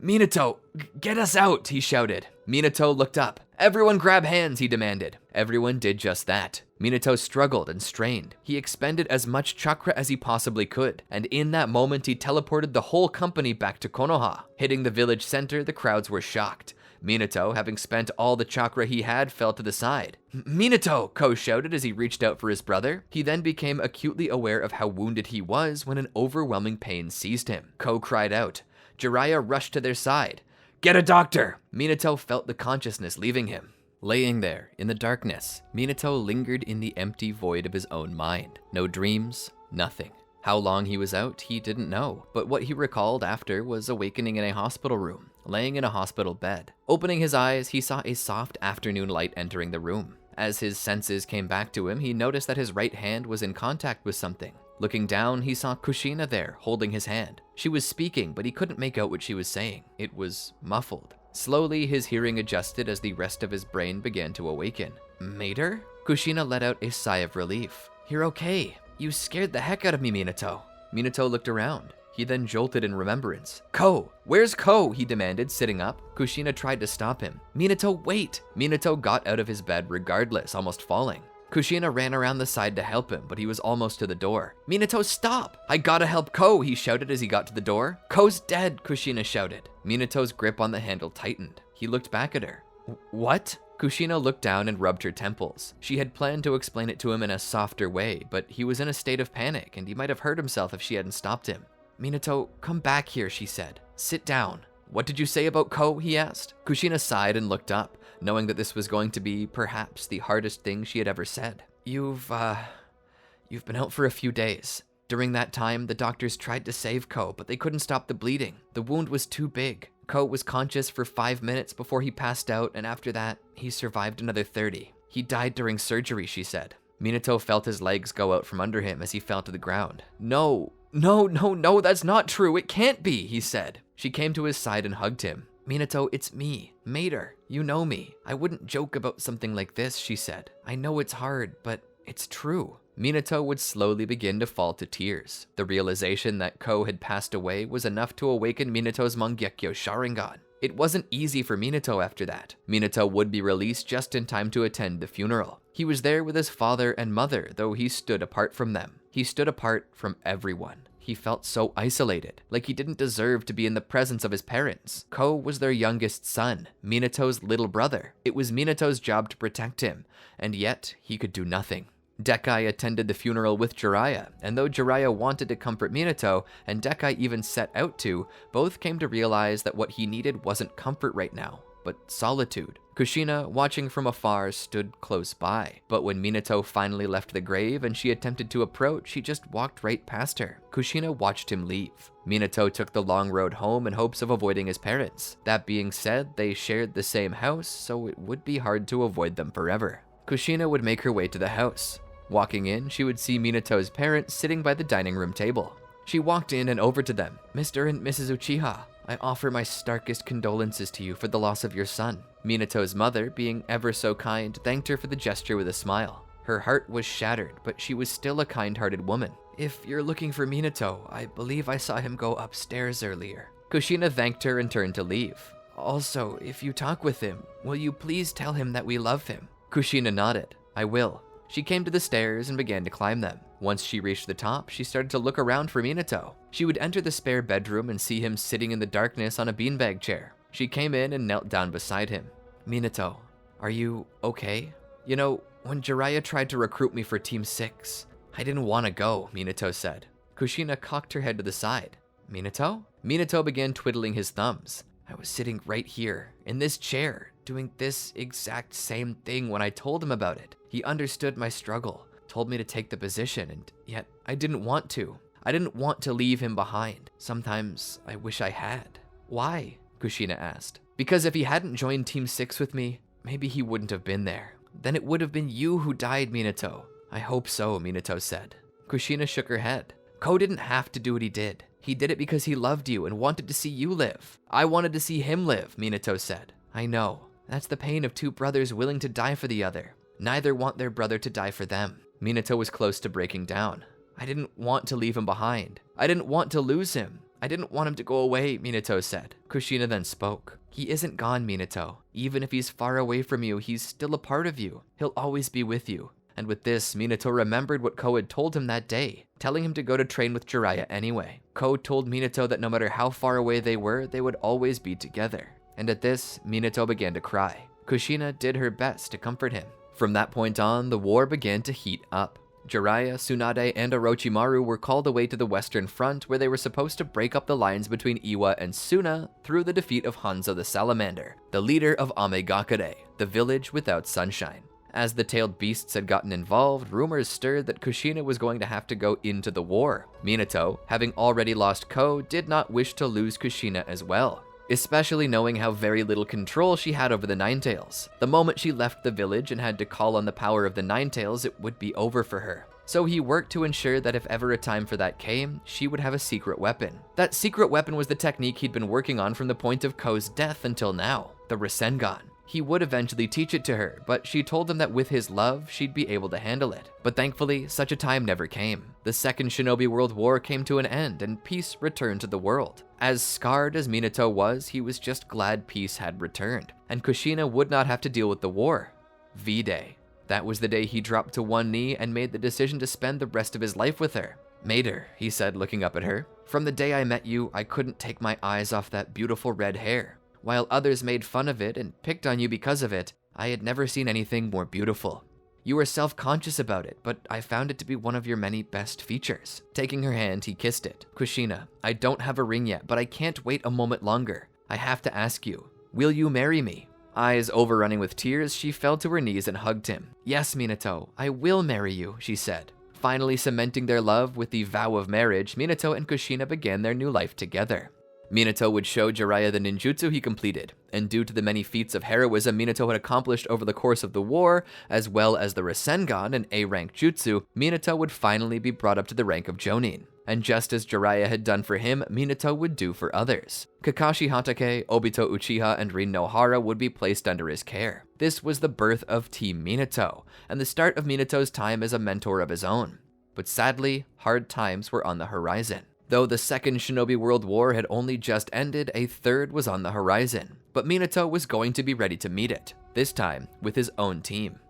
"Minato, get us out!" he shouted. Minato looked up. "Everyone grab hands," he demanded. Everyone did just that. Minato struggled and strained. He expended as much chakra as he possibly could, and in that moment he teleported the whole company back to Konoha. Hitting the village center, the crowds were shocked. Minato, having spent all the chakra he had, fell to the side. "Minato!" Ko shouted as he reached out for his brother. He then became acutely aware of how wounded he was when an overwhelming pain seized him. Ko cried out. Jiraiya rushed to their side. "Get a doctor!" Minato felt the consciousness leaving him. Laying there, in the darkness, Minato lingered in the empty void of his own mind. No dreams, nothing. How long he was out, he didn't know, but what he recalled after was awakening in a hospital room, laying in a hospital bed. Opening his eyes, he saw a soft afternoon light entering the room. As his senses came back to him, he noticed that his right hand was in contact with something. Looking down, he saw Kushina there, holding his hand. She was speaking, but he couldn't make out what she was saying. It was muffled. Slowly, his hearing adjusted as the rest of his brain began to awaken. "Mater?" Kushina let out a sigh of relief. "You're okay. You scared the heck out of me, Minato." Minato looked around. He then jolted in remembrance. "Ko! Where's Ko?" he demanded, sitting up. Kushina tried to stop him. "Minato, wait!" Minato got out of his bed regardless, almost falling. Kushina ran around the side to help him, but he was almost to the door. "Minato, stop! I gotta help Ko!" he shouted as he got to the door. "Ko's dead!" Kushina shouted. Minato's grip on the handle tightened. He looked back at her. "What?" Kushina looked down and rubbed her temples. She had planned to explain it to him in a softer way, but he was in a state of panic, and he might have hurt himself if she hadn't stopped him. "Minato, come back here," she said. "Sit down." "What did you say about Ko?" he asked. Kushina sighed and looked up, knowing that this was going to be, perhaps, the hardest thing she had ever said. You've been out for a few days. During that time, the doctors tried to save Ko, but they couldn't stop the bleeding. The wound was too big. Ko was conscious for 5 minutes before he passed out, and after that, he survived another 30. He died during surgery, she said. Minato felt his legs go out from under him as he fell to the ground. No, that's not true. It can't be, he said. She came to his side and hugged him. Minato, it's me, Mater. You know me. I wouldn't joke about something like this, she said. I know it's hard, but it's true. Minato would slowly begin to fall to tears. The realization that Ko had passed away was enough to awaken Minato's Mangekyo Sharingan. It wasn't easy for Minato after that. Minato would be released just in time to attend the funeral. He was there with his father and mother, though he stood apart from them. He stood apart from everyone. He felt so isolated, like he didn't deserve to be in the presence of his parents. Ko was their youngest son, Minato's little brother. It was Minato's job to protect him, and yet he could do nothing. Dekai attended the funeral with Jiraiya, and though Jiraiya wanted to comfort Minato, and Dekai even set out to, both came to realize that what he needed wasn't comfort right now, but solitude. Kushina, watching from afar, stood close by, but when Minato finally left the grave and she attempted to approach, he just walked right past her. Kushina watched him leave. Minato took the long road home in hopes of avoiding his parents. That being said, they shared the same house, so it would be hard to avoid them forever. Kushina would make her way to the house. Walking in, she would see Minato's parents sitting by the dining room table. She walked in and over to them. Mr. and Mrs. Uchiha, I offer my starkest condolences to you for the loss of your son. Minato's mother, being ever so kind, thanked her for the gesture with a smile. Her heart was shattered, but she was still a kind-hearted woman. If you're looking for Minato, I believe I saw him go upstairs earlier. Kushina thanked her and turned to leave. Also, if you talk with him, will you please tell him that we love him? Kushina nodded. I will. She came to the stairs and began to climb them. Once she reached the top, she started to look around for Minato. She would enter the spare bedroom and see him sitting in the darkness on a beanbag chair. She came in and knelt down beside him. Minato, are you okay? You know, when Jiraiya tried to recruit me for Team 6, I didn't want to go, Minato said. Kushina cocked her head to the side. Minato? Minato began twiddling his thumbs. I was sitting right here, in this chair, doing this exact same thing when I told him about it. He understood my struggle, told me to take the position, and yet I didn't want to. I didn't want to leave him behind. Sometimes I wish I had. Why? Kushina asked. Because if he hadn't joined Team 6 with me, maybe he wouldn't have been there. Then it would have been you who died, Minato. I hope so, Minato said. Kushina shook her head. Ko didn't have to do what he did. He did it because he loved you and wanted to see you live. I wanted to see him live, Minato said. I know. That's the pain of two brothers willing to die for the other. Neither want their brother to die for them. Minato was close to breaking down. I didn't want to leave him behind. I didn't want to lose him. I didn't want him to go away, Minato said. Kushina then spoke. He isn't gone, Minato. Even if he's far away from you, he's still a part of you. He'll always be with you. And with this, Minato remembered what Ko had told him that day, telling him to go to train with Jiraiya anyway. Ko told Minato that no matter how far away they were, they would always be together. And at this, Minato began to cry. Kushina did her best to comfort him. From that point on, the war began to heat up. Jiraiya, Tsunade, and Orochimaru were called away to the Western Front, where they were supposed to break up the lines between Iwa and Suna through the defeat of Hanzo the Salamander, the leader of Amegakure, the village without sunshine. As the tailed beasts had gotten involved, rumors stirred that Kushina was going to have to go into the war. Minato, having already lost Ko, did not wish to lose Kushina as well, especially knowing how very little control she had over the Ninetales. The moment she left the village and had to call on the power of the Ninetales, it would be over for her. So he worked to ensure that if ever a time for that came, she would have a secret weapon. That secret weapon was the technique he'd been working on from the point of Ko's death until now, the Rasengan. He would eventually teach it to her, but she told him that with his love, she'd be able to handle it. But thankfully, such a time never came. The Second Shinobi World War came to an end, and peace returned to the world. As scarred as Minato was, he was just glad peace had returned, and Kushina would not have to deal with the war. V-Day. That was the day he dropped to one knee and made the decision to spend the rest of his life with her. Mater, he said, looking up at her. From the day I met you, I couldn't take my eyes off that beautiful red hair. While others made fun of it and picked on you because of it, I had never seen anything more beautiful. You were self-conscious about it, but I found it to be one of your many best features. Taking her hand, he kissed it. Kushina, I don't have a ring yet, but I can't wait a moment longer. I have to ask you, will you marry me? Eyes overrunning with tears, she fell to her knees and hugged him. Yes, Minato, I will marry you, she said. finally cementing their love with the vow of marriage, Minato and Kushina began their new life together. Minato would show Jiraiya the ninjutsu he completed, and due to the many feats of heroism Minato had accomplished over the course of the war, as well as the Rasengan, an A-rank jutsu, Minato would finally be brought up to the rank of Jonin. And just as Jiraiya had done for him, Minato would do for others. Kakashi Hatake, Obito Uchiha, and Rin Nohara would be placed under his care. This was the birth of Team Minato, and the start of Minato's time as a mentor of his own. But sadly, hard times were on the horizon. Though the Second Shinobi World War had only just ended, a third was on the horizon. But Minato was going to be ready to meet it, this time with his own team.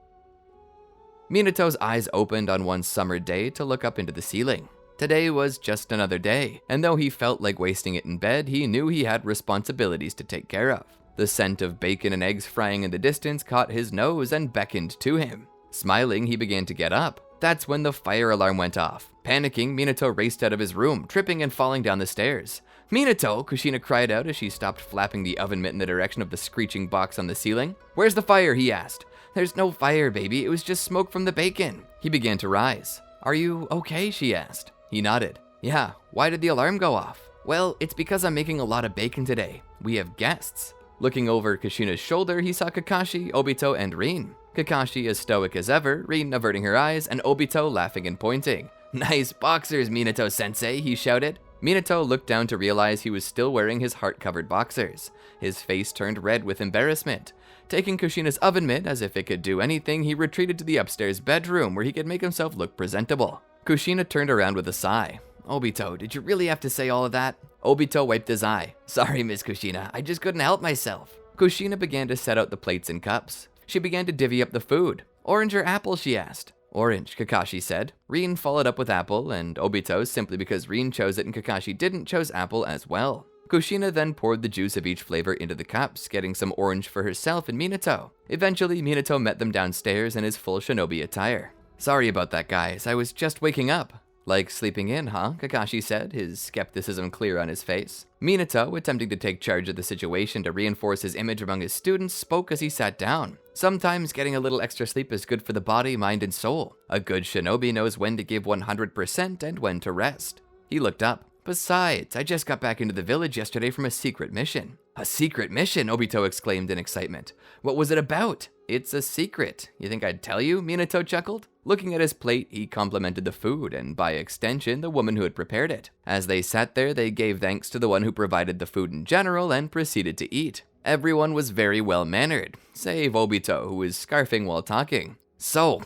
Minato's eyes opened on one summer day to look up into the ceiling. Today was just another day, and though he felt like wasting it in bed, he knew he had responsibilities to take care of. The scent of bacon and eggs frying in the distance caught his nose and beckoned to him. Smiling, he began to get up. That's when the fire alarm went off. Panicking, Minato raced out of his room, tripping and falling down the stairs. "Minato!" Kushina cried out as she stopped flapping the oven mitt in the direction of the screeching box on the ceiling. "Where's the fire?" he asked. "There's no fire, baby. It was just smoke from the bacon." He began to rise. "Are you okay?" she asked. He nodded. "Yeah, why did the alarm go off?" "Well, it's because I'm making a lot of bacon today. We have guests." Looking over Kushina's shoulder, he saw Kakashi, Obito, and Rin. Kakashi as stoic as ever, Rin averting her eyes, and Obito laughing and pointing. "Nice boxers, Minato-sensei," he shouted. Minato looked down to realize he was still wearing his heart-covered boxers. His face turned red with embarrassment. Taking Kushina's oven mitt as if it could do anything, he retreated to the upstairs bedroom where he could make himself look presentable. Kushina turned around with a sigh. "Obito, did you really have to say all of that?" Obito wiped his eye. "Sorry, Miss Kushina, I just couldn't help myself." Kushina began to set out the plates and cups. She began to divvy up the food. "Orange or apple?" she asked. "Orange," Kakashi said. Rin followed up with apple, and Obito, simply because Rin chose it and Kakashi didn't, chose apple as well. Kushina then poured the juice of each flavor into the cups, getting some orange for herself and Minato. Eventually, Minato met them downstairs in his full shinobi attire. "Sorry about that, guys. I was just waking up." "Like sleeping in, huh?" Kakashi said, his skepticism clear on his face. Minato, attempting to take charge of the situation to reinforce his image among his students, spoke as he sat down. "Sometimes getting a little extra sleep is good for the body, mind, and soul. A good shinobi knows when to give 100% and when to rest." He looked up. "Besides, I just got back into the village yesterday from a secret mission." "A secret mission?" Obito exclaimed in excitement. "What was it about?" "It's a secret. You think I'd tell you?" Minato chuckled. Looking at his plate, he complimented the food, and by extension, the woman who had prepared it. As they sat there, they gave thanks to the one who provided the food in general and proceeded to eat. Everyone was very well-mannered, save Obito, who was scarfing while talking. "So,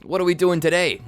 what are we doing today?"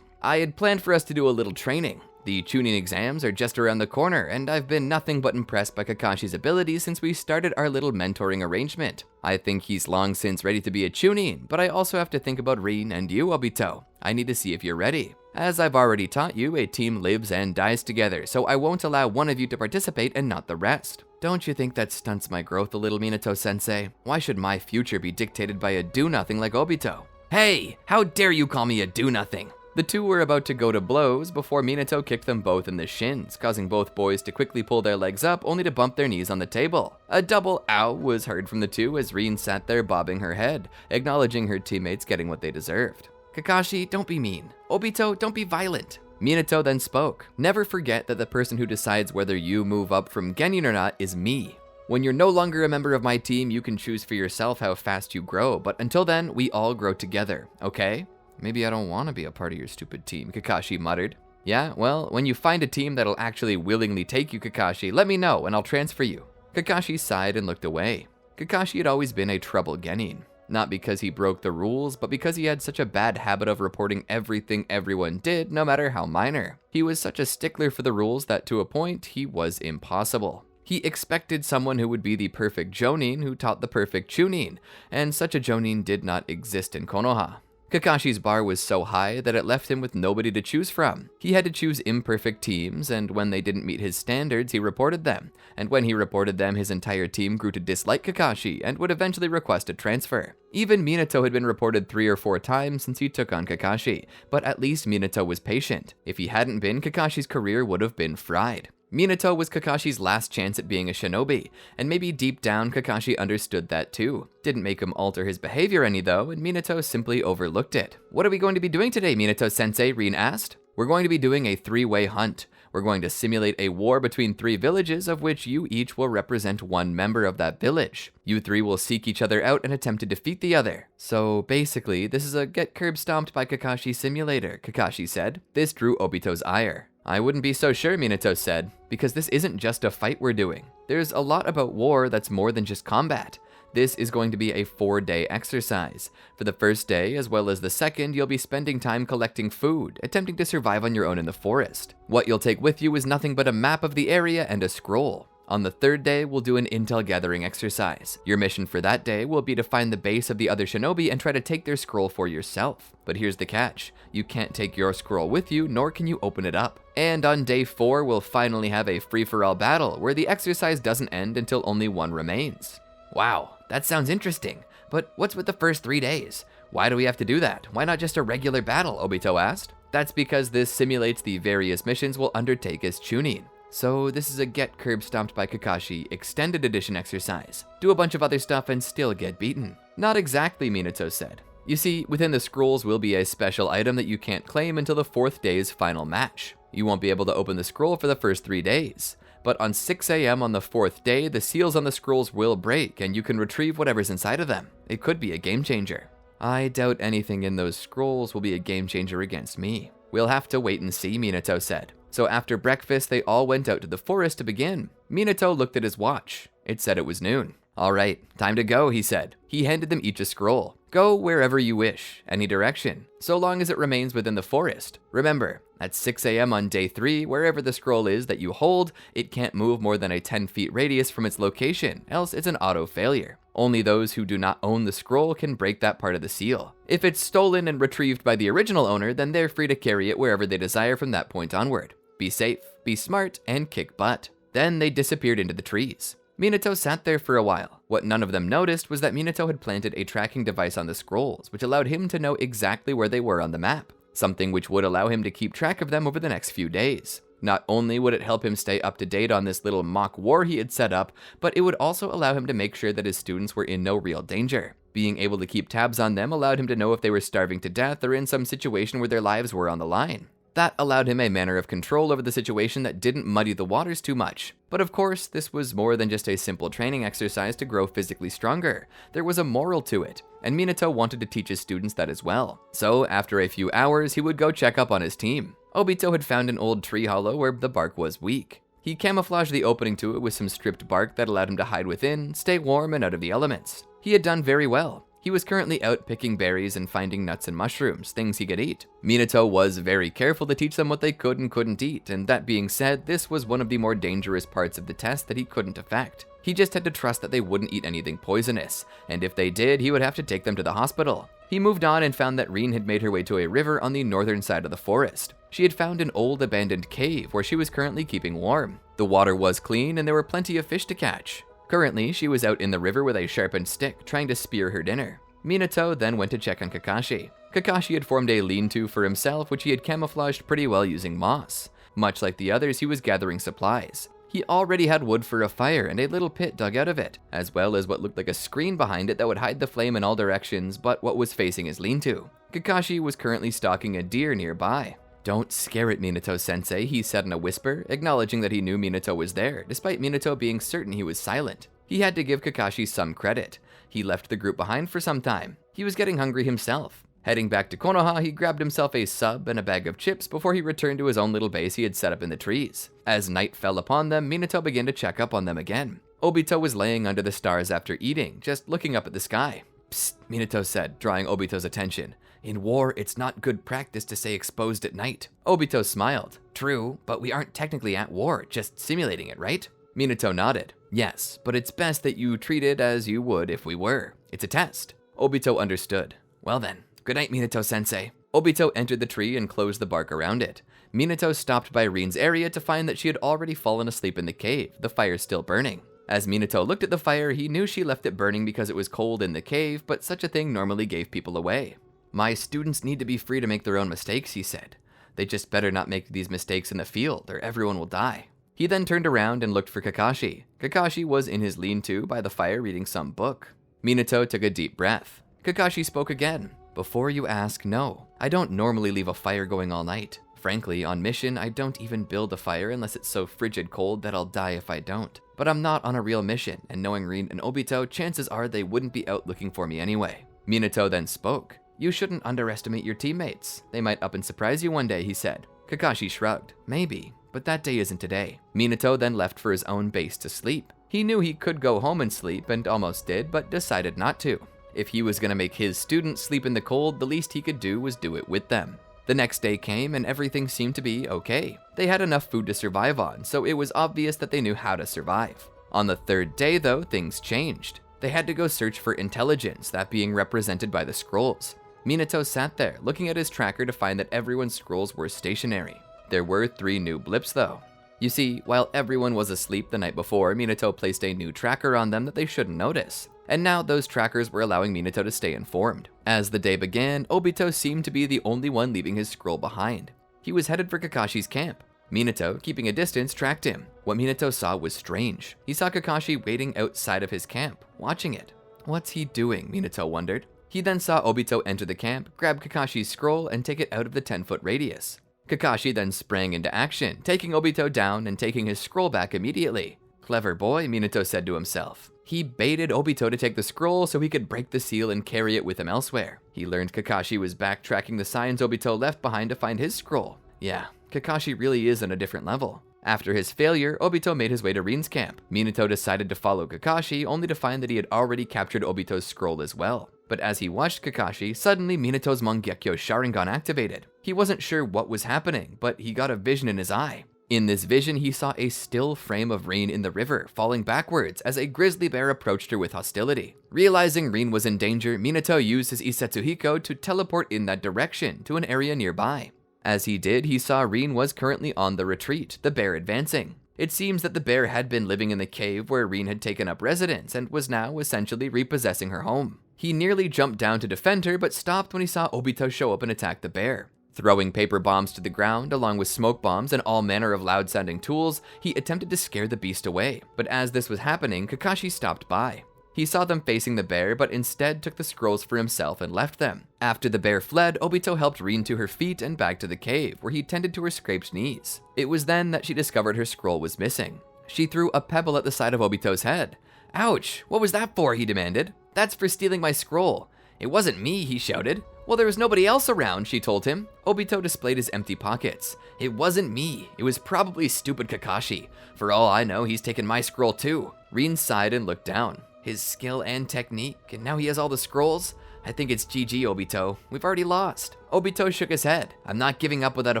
"I had planned for us to do a little training. The Chunin exams are just around the corner, and I've been nothing but impressed by Kakashi's abilities since we started our little mentoring arrangement. I think he's long since ready to be a Chunin, but I also have to think about Rin and you, Obito. I need to see if you're ready. As I've already taught you, a team lives and dies together, so I won't allow one of you to participate and not the rest." "Don't you think that stunts my growth a little, Minato-sensei? Why should my future be dictated by a do-nothing like Obito?" "Hey, how dare you call me a do-nothing?" The two were about to go to blows before Minato kicked them both in the shins, causing both boys to quickly pull their legs up only to bump their knees on the table. A double ow was heard from the two as Rin sat there bobbing her head, acknowledging her teammates getting what they deserved. "Kakashi, don't be mean. Obito, don't be violent." Minato then spoke. "Never forget that the person who decides whether you move up from Genin or not is me. When you're no longer a member of my team, you can choose for yourself how fast you grow, but until then, we all grow together, okay?" "Maybe I don't want to be a part of your stupid team," Kakashi muttered. "Yeah, well, when you find a team that'll actually willingly take you, Kakashi, let me know and I'll transfer you." Kakashi sighed and looked away. Kakashi had always been a trouble genin. Not because he broke the rules, but because he had such a bad habit of reporting everything everyone did, no matter how minor. He was such a stickler for the rules that to a point, he was impossible. He expected someone who would be the perfect Jonin who taught the perfect Chunin, and such a Jonin did not exist in Konoha. Kakashi's bar was so high that it left him with nobody to choose from. He had to choose imperfect teams, and when they didn't meet his standards, he reported them. And when he reported them, his entire team grew to dislike Kakashi and would eventually request a transfer. Even Minato had been reported 3 or 4 times since he took on Kakashi, but at least Minato was patient. If he hadn't been, Kakashi's career would have been fried. Minato was Kakashi's last chance at being a shinobi, and maybe deep down Kakashi understood that too. Didn't make him alter his behavior any though, and Minato simply overlooked it. "What are we going to be doing today, Minato-sensei?" Rin asked. "We're going to be doing a three-way hunt. We're going to simulate a war between 3 villages, of which you each will represent one member of that village. You 3 will seek each other out and attempt to defeat the other." "So basically, this is a get curb stomped by Kakashi simulator," Kakashi said. This drew Obito's ire. "I wouldn't be so sure," Minato said, "because this isn't just a fight we're doing. There's a lot about war that's more than just combat. This is going to be a 4-day exercise. For the first day, as well as the second, you'll be spending time collecting food, attempting to survive on your own in the forest. What you'll take with you is nothing but a map of the area and a scroll. On the 3rd day, we'll do an intel gathering exercise. Your mission for that day will be to find the base of the other shinobi and try to take their scroll for yourself. But here's the catch. You can't take your scroll with you, nor can you open it up. And on day 4, we'll finally have a free-for-all battle, where the exercise doesn't end until only one remains." Wow, that sounds interesting. But what's with the first 3 days? Why do we have to do that? Why not just a regular battle? Obito asked. "That's because this simulates the various missions we'll undertake as Chunin. So this is a get curb stomped by Kakashi extended edition exercise. Do a bunch of other stuff and still get beaten." "Not exactly," Minato said. "You see, within the scrolls will be a special item that you can't claim until the 4th day's final match. You won't be able to open the scroll for the first 3 days. But on 6 a.m. on the 4th day, the seals on the scrolls will break, and you can retrieve whatever's inside of them. It could be a game changer." "I doubt anything in those scrolls will be a game changer against me." "We'll have to wait and see," Minato said. So after breakfast, they all went out to the forest to begin. Minato looked at his watch. It said it was noon. "All right, time to go," he said. He handed them each a scroll. "Go wherever you wish, any direction, so long as it remains within the forest. Remember, at 6 a.m. on day 3, wherever the scroll is that you hold, it can't move more than a 10-feet radius from its location, else it's an auto failure. Only those who do not own the scroll can break that part of the seal. If it's stolen and retrieved by the original owner, then they're free to carry it wherever they desire from that point onward. Be safe, be smart, and kick butt." Then they disappeared into the trees. Minato sat there for a while. What none of them noticed was that Minato had planted a tracking device on the scrolls, which allowed him to know exactly where they were on the map, something which would allow him to keep track of them over the next few days. Not only would it help him stay up to date on this little mock war he had set up, but it would also allow him to make sure that his students were in no real danger. Being able to keep tabs on them allowed him to know if they were starving to death or in some situation where their lives were on the line. That allowed him a manner of control over the situation that didn't muddy the waters too much. But of course, this was more than just a simple training exercise to grow physically stronger. There was a moral to it, and Minato wanted to teach his students that as well. So after a few hours, he would go check up on his team. Obito had found an old tree hollow where the bark was weak. He camouflaged the opening to it with some stripped bark that allowed him to hide within, stay warm, and out of the elements. He had done very well. He was currently out picking berries and finding nuts and mushrooms, things he could eat. Minato was very careful to teach them what they could and couldn't eat, and that being said, this was one of the more dangerous parts of the test that he couldn't affect. He just had to trust that they wouldn't eat anything poisonous, and if they did, he would have to take them to the hospital. He moved on and found that Rin had made her way to a river on the northern side of the forest. She had found an old abandoned cave where she was currently keeping warm. The water was clean and there were plenty of fish to catch. Currently, she was out in the river with a sharpened stick, trying to spear her dinner. Minato then went to check on Kakashi. Kakashi had formed a lean-to for himself, which he had camouflaged pretty well using moss. Much like the others, he was gathering supplies. He already had wood for a fire and a little pit dug out of it, as well as what looked like a screen behind it that would hide the flame in all directions but what was facing his lean-to. Kakashi was currently stalking a deer nearby. "Don't scare it, Minato-sensei," he said in a whisper, acknowledging that he knew Minato was there, despite Minato being certain he was silent. He had to give Kakashi some credit. He left the group behind for some time. He was getting hungry himself. Heading back to Konoha, he grabbed himself a sub and a bag of chips before he returned to his own little base he had set up in the trees. As night fell upon them, Minato began to check up on them again. Obito was laying under the stars after eating, just looking up at the sky. "Psst," Minato said, drawing Obito's attention. "In war, it's not good practice to stay exposed at night." Obito smiled. "True, but we aren't technically at war, just simulating it, right?" Minato nodded. "Yes, but it's best that you treat it as you would if we were. It's a test." Obito understood. "Well then, good night, Minato-sensei." Obito entered the tree and closed the bark around it. Minato stopped by Rin's area to find that she had already fallen asleep in the cave, the fire still burning. As Minato looked at the fire, he knew she left it burning because it was cold in the cave, but such a thing normally gave people away. "My students need to be free to make their own mistakes," he said. "They just better not make these mistakes in the field, or everyone will die." He then turned around and looked for Kakashi. Kakashi was in his lean-to by the fire reading some book. Minato took a deep breath. Kakashi spoke again. Before you ask, no. I don't normally leave a fire going all night. Frankly, on mission, I don't even build a fire unless it's so frigid cold that I'll die if I don't. But I'm not on a real mission, and knowing Rin and Obito, chances are they wouldn't be out looking for me anyway. Minato then spoke. You shouldn't underestimate your teammates. They might up and surprise you one day, he said. Kakashi shrugged. Maybe, but that day isn't today. Minato then left for his own base to sleep. He knew he could go home and sleep, and almost did, but decided not to. If he was gonna make his students sleep in the cold, the least he could do was do it with them. The next day came and everything seemed to be okay. They had enough food to survive on, so it was obvious that they knew how to survive. On the third day though, things changed. They had to go search for intelligence, that being represented by the scrolls. Minato sat there, looking at his tracker to find that everyone's scrolls were stationary. There were 3 new blips though. You see, while everyone was asleep the night before, Minato placed a new tracker on them that they shouldn't notice. And now those trackers were allowing Minato to stay informed. As the day began, Obito seemed to be the only one leaving his scroll behind. He was headed for Kakashi's camp. Minato, keeping a distance, tracked him. What Minato saw was strange. He saw Kakashi waiting outside of his camp, watching it. What's he doing? Minato wondered. He then saw Obito enter the camp, grab Kakashi's scroll, and take it out of the 10-foot radius. Kakashi then sprang into action, taking Obito down and taking his scroll back immediately. Clever boy, Minato said to himself. He baited Obito to take the scroll so he could break the seal and carry it with him elsewhere. He learned Kakashi was backtracking the signs Obito left behind to find his scroll. Yeah, Kakashi really is on a different level. After his failure, Obito made his way to Rin's camp. Minato decided to follow Kakashi, only to find that he had already captured Obito's scroll as well. But as he watched Kakashi, suddenly Minato's Mangekyo Sharingan activated. He wasn't sure what was happening, but he got a vision in his eye. In this vision, he saw a still frame of Rin in the river, falling backwards as a grizzly bear approached her with hostility. Realizing Rin was in danger, Minato used his Isetsuhiko to teleport in that direction to an area nearby. As he did, he saw Rin was currently on the retreat, the bear advancing. It seems that the bear had been living in the cave where Rin had taken up residence and was now essentially repossessing her home. He nearly jumped down to defend her, but stopped when he saw Obito show up and attack the bear. Throwing paper bombs to the ground, along with smoke bombs and all manner of loud-sounding tools, he attempted to scare the beast away. But as this was happening, Kakashi stopped by. He saw them facing the bear, but instead took the scrolls for himself and left them. After the bear fled, Obito helped Rin to her feet and back to the cave, where he tended to her scraped knees. It was then that she discovered her scroll was missing. She threw a pebble at the side of Obito's head. Ouch, what was that for? He demanded. That's for stealing my scroll. It wasn't me, he shouted. Well, there was nobody else around, she told him. Obito displayed his empty pockets. It wasn't me. It was probably stupid Kakashi. For all I know, he's taken my scroll too. Rin sighed and looked down. His skill and technique, and now he has all the scrolls? I think it's GG, Obito. We've already lost. Obito shook his head. I'm not giving up without a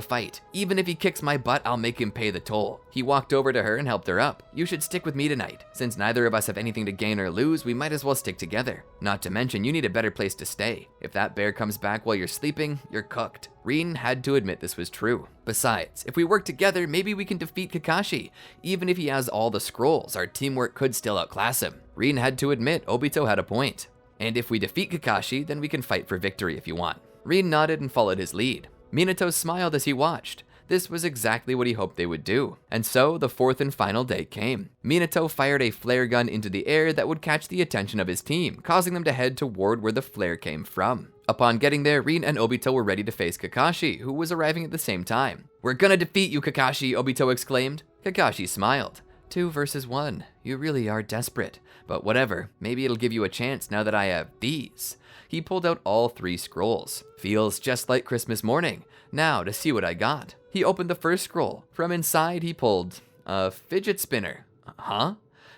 fight. Even if he kicks my butt, I'll make him pay the toll. He walked over to her and helped her up. You should stick with me tonight. Since neither of us have anything to gain or lose, we might as well stick together. Not to mention, you need a better place to stay. If that bear comes back while you're sleeping, you're cooked. Rin had to admit this was true. Besides, if we work together, maybe we can defeat Kakashi. Even if he has all the scrolls, our teamwork could still outclass him. Rin had to admit Obito had a point. And if we defeat Kakashi, then we can fight for victory if you want. Rin nodded and followed his lead. Minato smiled as he watched. This was exactly what he hoped they would do. And so, the 4th and final day came. Minato fired a flare gun into the air that would catch the attention of his team, causing them to head toward where the flare came from. Upon getting there, Rin and Obito were ready to face Kakashi, who was arriving at the same time. We're gonna defeat you, Kakashi, Obito exclaimed. Kakashi smiled. 2 versus 1. You really are desperate. But whatever, maybe it'll give you a chance now that I have these. He pulled out all 3 scrolls. Feels just like Christmas morning. Now, to see what I got. He opened the first scroll. From inside, he pulled a fidget spinner. Huh?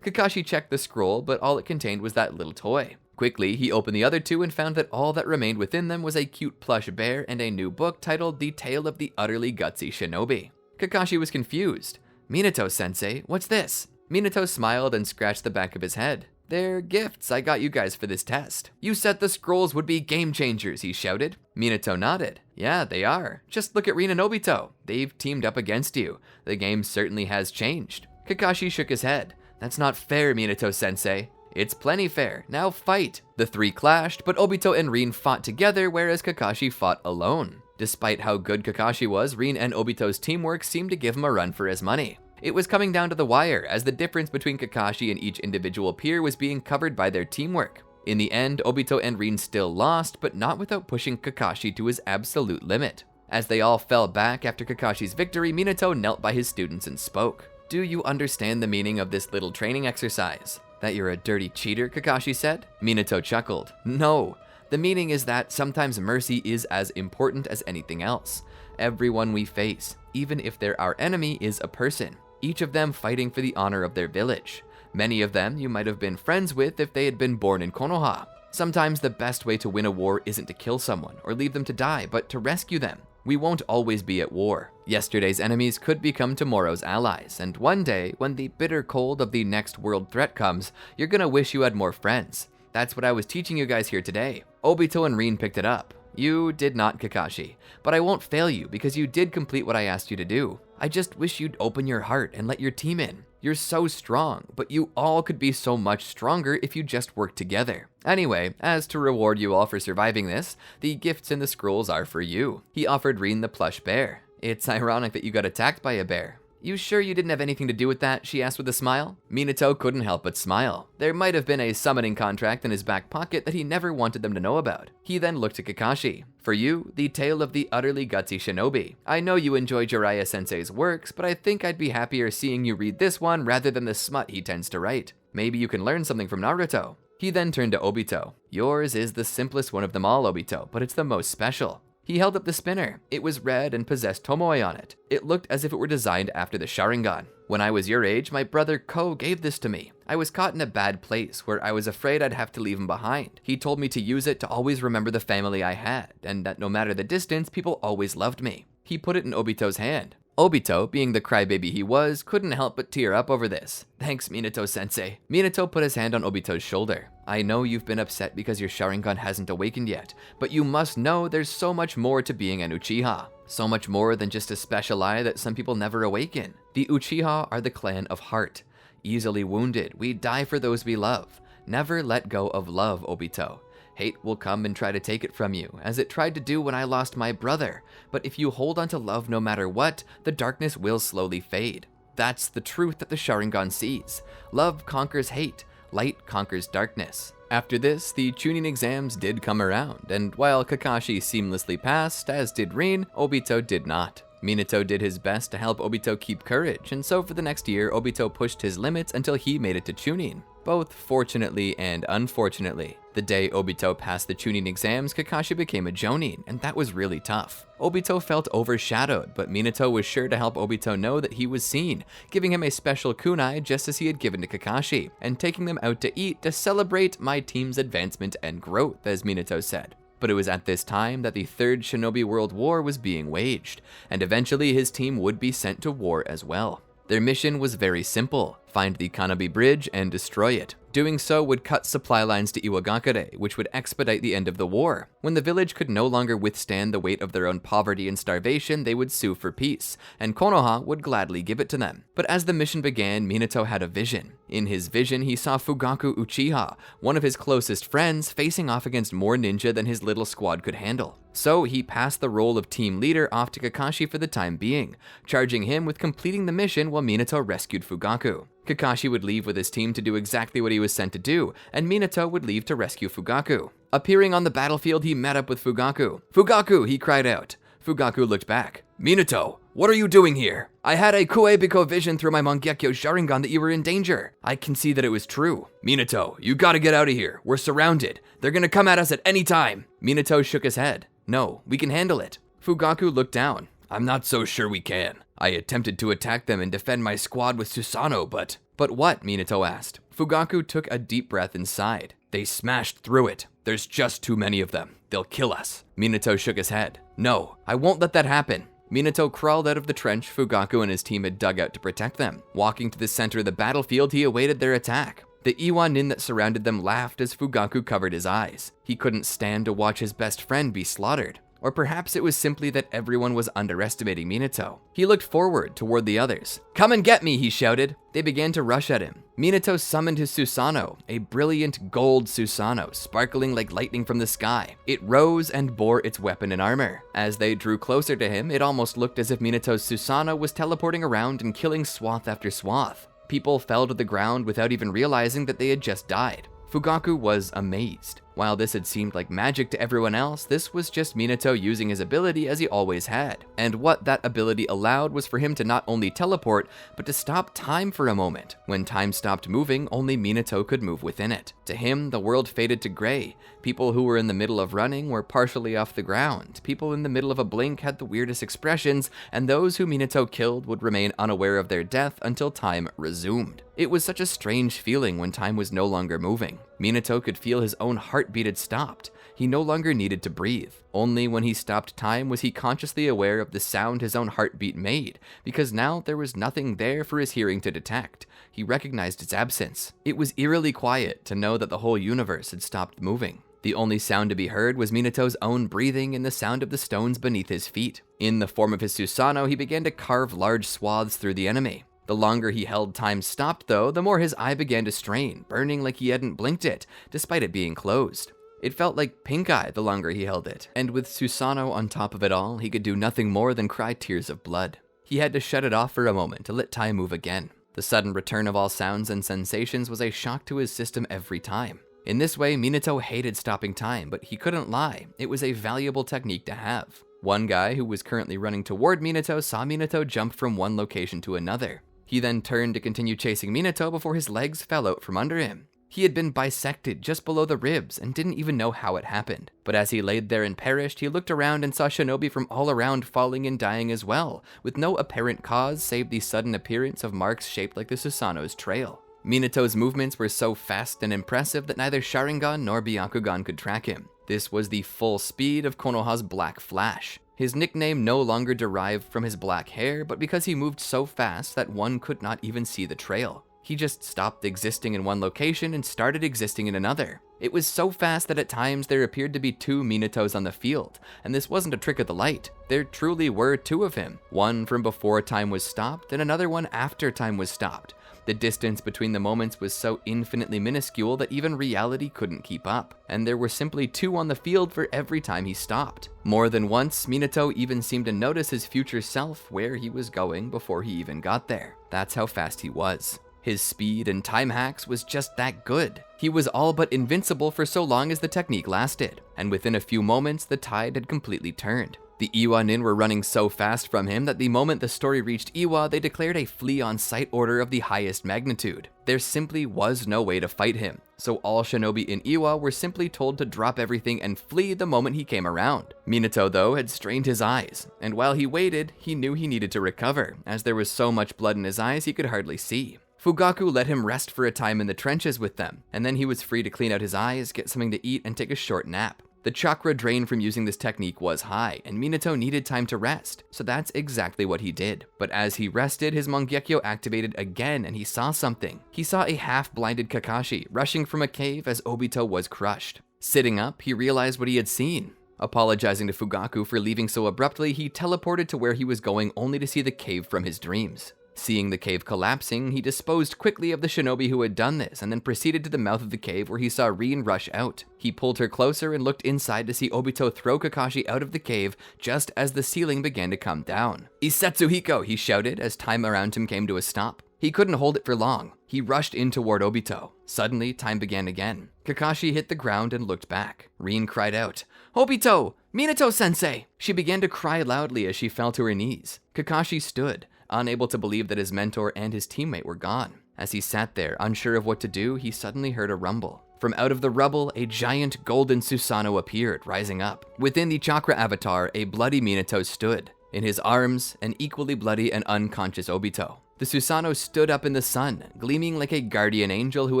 Kakashi checked the scroll, but all it contained was that little toy. Quickly, he opened the other 2 and found that all that remained within them was a cute plush bear and a new book titled The Tale of the Utterly Gutsy Shinobi. Kakashi was confused. Minato-sensei, what's this? Minato smiled and scratched the back of his head. They're gifts I got you guys for this test. You said the scrolls would be game changers, he shouted. Minato nodded. Yeah, they are. Just look at Rin and Obito. They've teamed up against you. The game certainly has changed. Kakashi shook his head. That's not fair, Minato-sensei. It's plenty fair. Now fight. The 3 clashed, but Obito and Rin fought together, whereas Kakashi fought alone. Despite how good Kakashi was, Rin and Obito's teamwork seemed to give him a run for his money. It was coming down to the wire, as the difference between Kakashi and each individual peer was being covered by their teamwork. In the end, Obito and Rin still lost, but not without pushing Kakashi to his absolute limit. As they all fell back after Kakashi's victory, Minato knelt by his students and spoke. "Do you understand the meaning of this little training exercise?" "That you're a dirty cheater," Kakashi said. Minato chuckled. "No. The meaning is that sometimes mercy is as important as anything else. Everyone we face, even if they're our enemy, is a person, each of them fighting for the honor of their village. Many of them you might have been friends with if they had been born in Konoha. Sometimes the best way to win a war isn't to kill someone or leave them to die, but to rescue them. We won't always be at war. Yesterday's enemies could become tomorrow's allies, and one day, when the bitter cold of the next world threat comes, you're gonna wish you had more friends. That's what I was teaching you guys here today." Obito and Rin picked it up. "You did not, Kakashi, but I won't fail you because you did complete what I asked you to do. I just wish you'd open your heart and let your team in. You're so strong, but you all could be so much stronger if you just worked together. Anyway, as to reward you all for surviving this, the gifts in the scrolls are for you." He offered Rin the plush bear. "It's ironic that you got attacked by a bear." "You sure you didn't have anything to do with that?" she asked with a smile. Minato couldn't help but smile. There might have been a summoning contract in his back pocket that he never wanted them to know about. He then looked at Kakashi. "For you, the tale of the utterly gutsy shinobi. I know you enjoy Jiraiya-sensei's works, but I think I'd be happier seeing you read this one rather than the smut he tends to write. Maybe you can learn something from Naruto." He then turned to Obito. "Yours is the simplest one of them all, Obito, but it's the most special." He held up the spinner. It was red and possessed Tomoe on it. It looked as if it were designed after the Sharingan. "When I was your age, my brother Ko gave this to me. I was caught in a bad place where I was afraid I'd have to leave him behind. He told me to use it to always remember the family I had, and that no matter the distance, people always loved me." He put it in Obito's hand. Obito, being the crybaby he was, couldn't help but tear up over this. "Thanks, Minato-sensei." Minato put his hand on Obito's shoulder. "I know you've been upset because your Sharingan hasn't awakened yet, but you must know there's so much more to being an Uchiha. So much more than just a special eye that some people never awaken. The Uchiha are the clan of heart. Easily wounded, we die for those we love. Never let go of love, Obito. Hate will come and try to take it from you, as it tried to do when I lost my brother. But if you hold on to love no matter what, the darkness will slowly fade. That's the truth that the Sharingan sees. Love conquers hate. Light conquers darkness." After this, the Chunin exams did come around, and while Kakashi seamlessly passed, as did Rin, Obito did not. Minato did his best to help Obito keep courage, and so for the next year, Obito pushed his limits until he made it to Chunin. Both fortunately and unfortunately. The day Obito passed the Chunin exams, Kakashi became a Jonin, and that was really tough. Obito felt overshadowed, but Minato was sure to help Obito know that he was seen, giving him a special kunai just as he had given to Kakashi, and taking them out to eat to celebrate my team's advancement and growth, as Minato said. But it was at this time that the Third Shinobi World War was being waged, and eventually his team would be sent to war as well. Their mission was very simple: find the Kanabi Bridge and destroy it. Doing so would cut supply lines to Iwagakure, which would expedite the end of the war. When the village could no longer withstand the weight of their own poverty and starvation, they would sue for peace, and Konoha would gladly give it to them. But as the mission began, Minato had a vision. In his vision, he saw Fugaku Uchiha, one of his closest friends, facing off against more ninja than his little squad could handle. So he passed the role of team leader off to Kakashi for the time being, charging him with completing the mission while Minato rescued Fugaku. Kakashi would leave with his team to do exactly what he was sent to do, and Minato would leave to rescue Fugaku. Appearing on the battlefield, he met up with Fugaku. "Fugaku!" he cried out. Fugaku looked back. "Minato, what are you doing here? I had a Kuebiko vision through my Mangekyo Sharingan that you were in danger. I can see that it was true." "Minato, you gotta get out of here. We're surrounded. They're gonna come at us at any time." Minato shook his head. "No, we can handle it." Fugaku looked down. "I'm not so sure we can. I attempted to attack them and defend my squad with Susanoo, but..." "But what?" Minato asked. Fugaku took a deep breath and sighed. "They smashed through it. There's just too many of them. They'll kill us." Minato shook his head. "No, I won't let that happen." Minato crawled out of the trench Fugaku and his team had dug out to protect them. Walking to the center of the battlefield, he awaited their attack. The Iwanin that surrounded them laughed as Fugaku covered his eyes. He couldn't stand to watch his best friend be slaughtered. Or perhaps it was simply that everyone was underestimating Minato. He looked forward toward the others. "Come and get me," he shouted. They began to rush at him. Minato summoned his Susanoo, a brilliant gold Susanoo, sparkling like lightning from the sky. It rose and bore its weapon and armor. As they drew closer to him, it almost looked as if Minato's Susanoo was teleporting around and killing swath after swath. People fell to the ground without even realizing that they had just died. Fugaku was amazed. While this had seemed like magic to everyone else, this was just Minato using his ability as he always had. And what that ability allowed was for him to not only teleport, but to stop time for a moment. When time stopped moving, only Minato could move within it. To him, the world faded to gray. People who were in the middle of running were partially off the ground. People in the middle of a blink had the weirdest expressions, and those who Minato killed would remain unaware of their death until time resumed. It was such a strange feeling when time was no longer moving. Minato could feel his own heartbeat had stopped. He no longer needed to breathe. Only when he stopped time was he consciously aware of the sound his own heartbeat made, because now there was nothing there for his hearing to detect. He recognized its absence. It was eerily quiet to know that the whole universe had stopped moving. The only sound to be heard was Minato's own breathing and the sound of the stones beneath his feet. In the form of his Susanoo, he began to carve large swaths through the enemy. The longer he held time stopped, though, the more his eye began to strain, burning like he hadn't blinked it, despite it being closed. It felt like pink eye the longer he held it, and with Susanoo on top of it all, he could do nothing more than cry tears of blood. He had to shut it off for a moment to let time move again. The sudden return of all sounds and sensations was a shock to his system every time. In this way, Minato hated stopping time, but he couldn't lie. It was a valuable technique to have. One guy who was currently running toward Minato saw Minato jump from one location to another. He then turned to continue chasing Minato before his legs fell out from under him. He had been bisected just below the ribs and didn't even know how it happened. But as he laid there and perished, he looked around and saw shinobi from all around falling and dying as well, with no apparent cause save the sudden appearance of marks shaped like the Susanoo's trail. Minato's movements were so fast and impressive that neither Sharingan nor Byakugan could track him. This was the full speed of Konoha's Black Flash. His nickname no longer derived from his black hair, but because he moved so fast that one could not even see the trail. He just stopped existing in one location and started existing in another. It was so fast that at times there appeared to be two Minatos on the field, and this wasn't a trick of the light. There truly were two of him, one from before time was stopped and another one after time was stopped. The distance between the moments was so infinitely minuscule that even reality couldn't keep up, and there were simply two on the field for every time he stopped. More than once, Minato even seemed to notice his future self where he was going before he even got there. That's how fast he was. His speed and time hacks was just that good. He was all but invincible for so long as the technique lasted, and within a few moments, the tide had completely turned. The Iwa Nin were running so fast from him that the moment the story reached Iwa, they declared a flee-on-sight order of the highest magnitude. There simply was no way to fight him, so all shinobi in Iwa were simply told to drop everything and flee the moment he came around. Minato, though, had strained his eyes, and while he waited, he knew he needed to recover, as there was so much blood in his eyes he could hardly see. Fugaku let him rest for a time in the trenches with them, and then he was free to clean out his eyes, get something to eat, and take a short nap. The chakra drain from using this technique was high, and Minato needed time to rest, so that's exactly what he did. But as he rested, his Mangekyo activated again, and he saw something. He saw a half-blinded Kakashi rushing from a cave as Obito was crushed. Sitting up, he realized what he had seen. Apologizing to Fugaku for leaving so abruptly, he teleported to where he was going only to see the cave from his dreams. Seeing the cave collapsing, he disposed quickly of the shinobi who had done this, and then proceeded to the mouth of the cave where he saw Rin rush out. He pulled her closer and looked inside to see Obito throw Kakashi out of the cave just as the ceiling began to come down. "Isetsuhiko!" he shouted as time around him came to a stop. He couldn't hold it for long. He rushed in toward Obito. Suddenly, time began again. Kakashi hit the ground and looked back. Rin cried out, "Obito! Minato-sensei!" She began to cry loudly as she fell to her knees. Kakashi stood, unable to believe that his mentor and his teammate were gone. As he sat there, unsure of what to do, he suddenly heard a rumble. From out of the rubble, a giant golden Susanoo appeared, rising up. Within the chakra avatar, a bloody Minato stood. In his arms, an equally bloody and unconscious Obito. The Susanoo stood up in the sun, gleaming like a guardian angel who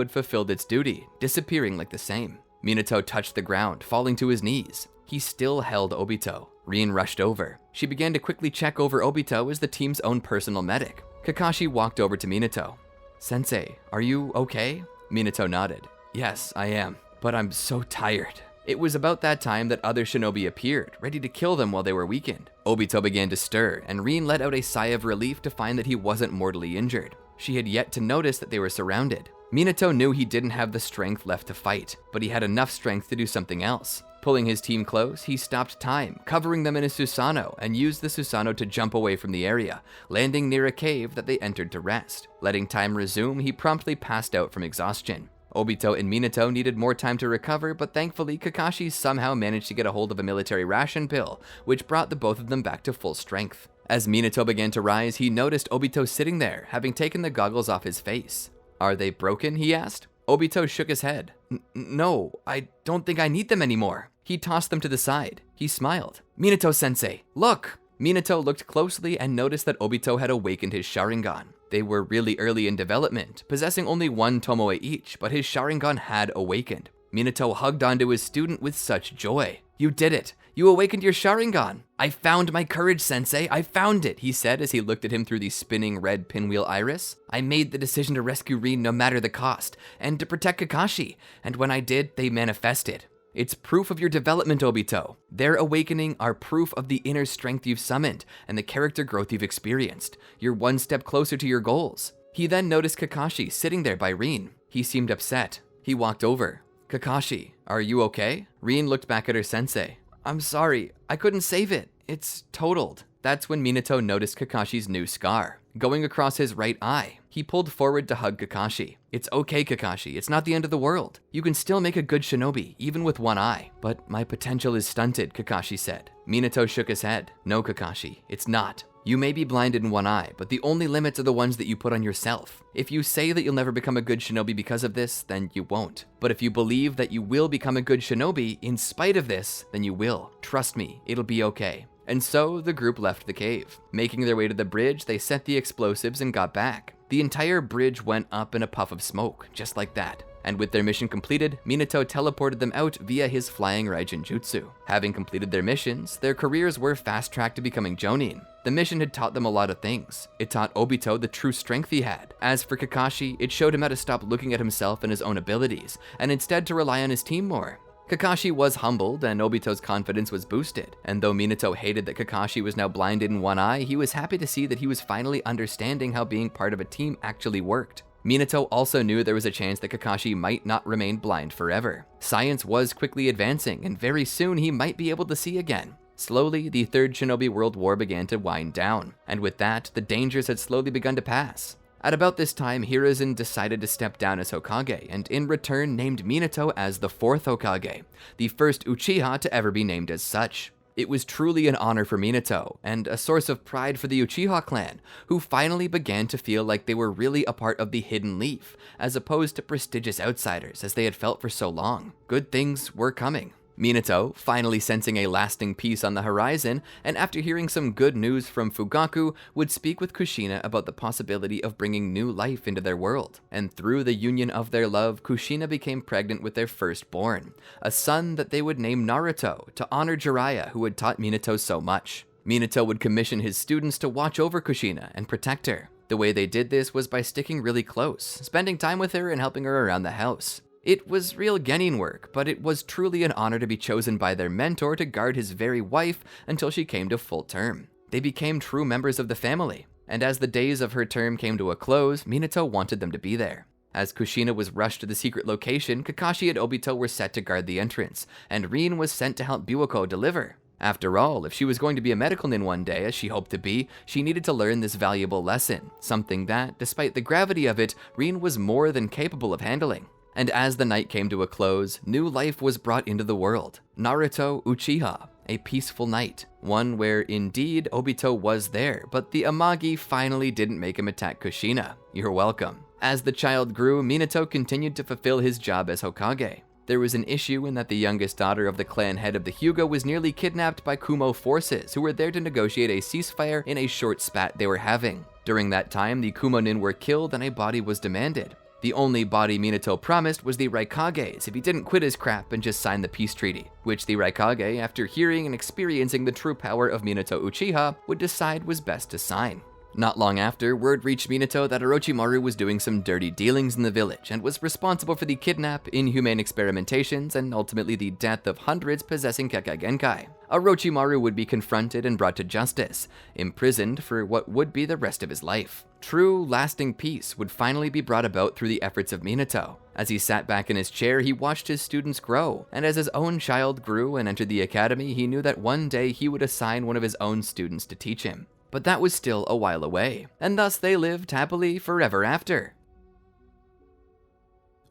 had fulfilled its duty, disappearing like the same. Minato touched the ground, falling to his knees. He still held Obito. Rin rushed over. She began to quickly check over Obito as the team's own personal medic. Kakashi walked over to Minato. "Sensei, are you okay?" Minato nodded. "Yes, I am, but I'm so tired." It was about that time that other shinobi appeared, ready to kill them while they were weakened. Obito began to stir, and Rin let out a sigh of relief to find that he wasn't mortally injured. She had yet to notice that they were surrounded. Minato knew he didn't have the strength left to fight, but he had enough strength to do something else. Pulling his team close, he stopped time, covering them in a Susanoo, and used the Susanoo to jump away from the area, landing near a cave that they entered to rest. Letting time resume, he promptly passed out from exhaustion. Obito and Minato needed more time to recover, but thankfully Kakashi somehow managed to get a hold of a military ration pill, which brought the both of them back to full strength. As Minato began to rise, he noticed Obito sitting there, having taken the goggles off his face. "Are they broken?" he asked. Obito shook his head. No, I don't think I need them anymore." He tossed them to the side. He smiled. "Minato-sensei, look!" Minato looked closely and noticed that Obito had awakened his Sharingan. They were really early in development, possessing only one Tomoe each, but his Sharingan had awakened. Minato hugged onto his student with such joy. "You did it! You awakened your Sharingan! I found my courage, sensei! I found it!" he said as he looked at him through the spinning red pinwheel iris. "I made the decision to rescue Rin no matter the cost, and to protect Kakashi, and when I did, they manifested. It's proof of your development, Obito. Their awakening are proof of the inner strength you've summoned and the character growth you've experienced. You're one step closer to your goals." He then noticed Kakashi sitting there by Rin. He seemed upset. He walked over. "Kakashi, are you okay?" Rin looked back at her sensei. "I'm sorry, I couldn't save it. It's totaled." That's when Minato noticed Kakashi's new scar, going across his right eye. He pulled forward to hug Kakashi. "It's okay, Kakashi, it's not the end of the world. You can still make a good shinobi, even with one eye." "But my potential is stunted," Kakashi said. Minato shook his head. "No, Kakashi, it's not. You may be blinded in one eye, but the only limits are the ones that you put on yourself. If you say that you'll never become a good shinobi because of this, then you won't. But if you believe that you will become a good shinobi in spite of this, then you will. Trust me, it'll be okay." And so the group left the cave. Making their way to the bridge, they set the explosives and got back. The entire bridge went up in a puff of smoke, just like that. And with their mission completed, Minato teleported them out via his flying Raijin Jutsu. Having completed their missions, their careers were fast-tracked to becoming Jonin. The mission had taught them a lot of things. It taught Obito the true strength he had. As for Kakashi, it showed him how to stop looking at himself and his own abilities, and instead to rely on his team more. Kakashi was humbled, and Obito's confidence was boosted. And though Minato hated that Kakashi was now blinded in one eye, he was happy to see that he was finally understanding how being part of a team actually worked. Minato also knew there was a chance that Kakashi might not remain blind forever. Science was quickly advancing, and very soon he might be able to see again. Slowly, the Third Shinobi World War began to wind down, and with that, the dangers had slowly begun to pass. At about this time, Hiruzen decided to step down as Hokage, and in return named Minato as the fourth Hokage, the first Uchiha to ever be named as such. It was truly an honor for Minato, and a source of pride for the Uchiha clan, who finally began to feel like they were really a part of the Hidden Leaf, as opposed to prestigious outsiders as they had felt for so long. Good things were coming. Minato, finally sensing a lasting peace on the horizon, and after hearing some good news from Fugaku, would speak with Kushina about the possibility of bringing new life into their world. And through the union of their love, Kushina became pregnant with their firstborn, a son that they would name Naruto, to honor Jiraiya, who had taught Minato so much. Minato would commission his students to watch over Kushina and protect her. The way they did this was by sticking really close, spending time with her and helping her around the house. It was real genin work, but it was truly an honor to be chosen by their mentor to guard his very wife until she came to full term. They became true members of the family, and as the days of her term came to a close, Minato wanted them to be there. As Kushina was rushed to the secret location, Kakashi and Obito were set to guard the entrance, and Rin was sent to help Biwako deliver. After all, if she was going to be a medical nin one day, as she hoped to be, she needed to learn this valuable lesson, something that, despite the gravity of it, Rin was more than capable of handling. And as the night came to a close, new life was brought into the world. Naruto Uchiha, a peaceful night. One where, indeed, Obito was there, but the Amagi finally didn't make him attack Kushina. You're welcome. As the child grew, Minato continued to fulfill his job as Hokage. There was an issue in that the youngest daughter of the clan head of the Hyuga was nearly kidnapped by Kumo forces, who were there to negotiate a ceasefire in a short spat they were having. During that time, the Kumo nin were killed and a body was demanded. The only body Minato promised was the Raikage's if he didn't quit his crap and just sign the peace treaty, which the Raikage, after hearing and experiencing the true power of Minato Uchiha, would decide was best to sign. Not long after, word reached Minato that Orochimaru was doing some dirty dealings in the village and was responsible for the kidnap, inhumane experimentations, and ultimately the death of hundreds possessing Kekkei Genkai. Orochimaru would be confronted and brought to justice, imprisoned for what would be the rest of his life. True, lasting peace would finally be brought about through the efforts of Minato. As he sat back in his chair, he watched his students grow, and as his own child grew and entered the academy, he knew that one day he would assign one of his own students to teach him. But that was still a while away, and thus they lived happily forever after.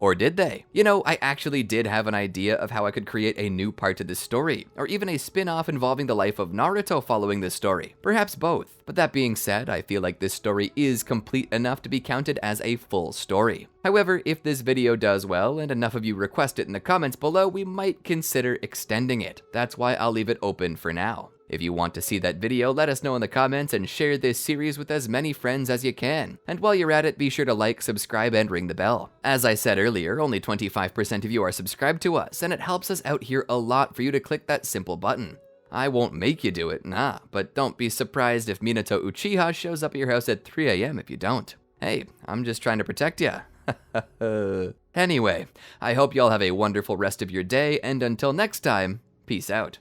Or did they? You know, I actually did have an idea of how I could create a new part to this story, or even a spin-off involving the life of Naruto following this story. Perhaps both. But that being said, I feel like this story is complete enough to be counted as a full story. However, if this video does well and enough of you request it in the comments below, we might consider extending it. That's why I'll leave it open for now. If you want to see that video, let us know in the comments and share this series with as many friends as you can. And while you're at it, be sure to like, subscribe, and ring the bell. As I said earlier, only 25% of you are subscribed to us, and it helps us out here a lot for you to click that simple button. I won't make you do it, nah, but don't be surprised if Minato Uchiha shows up at your house at 3 AM if you don't. Hey, I'm just trying to protect ya. Anyway, I hope y'all have a wonderful rest of your day, and until next time, peace out.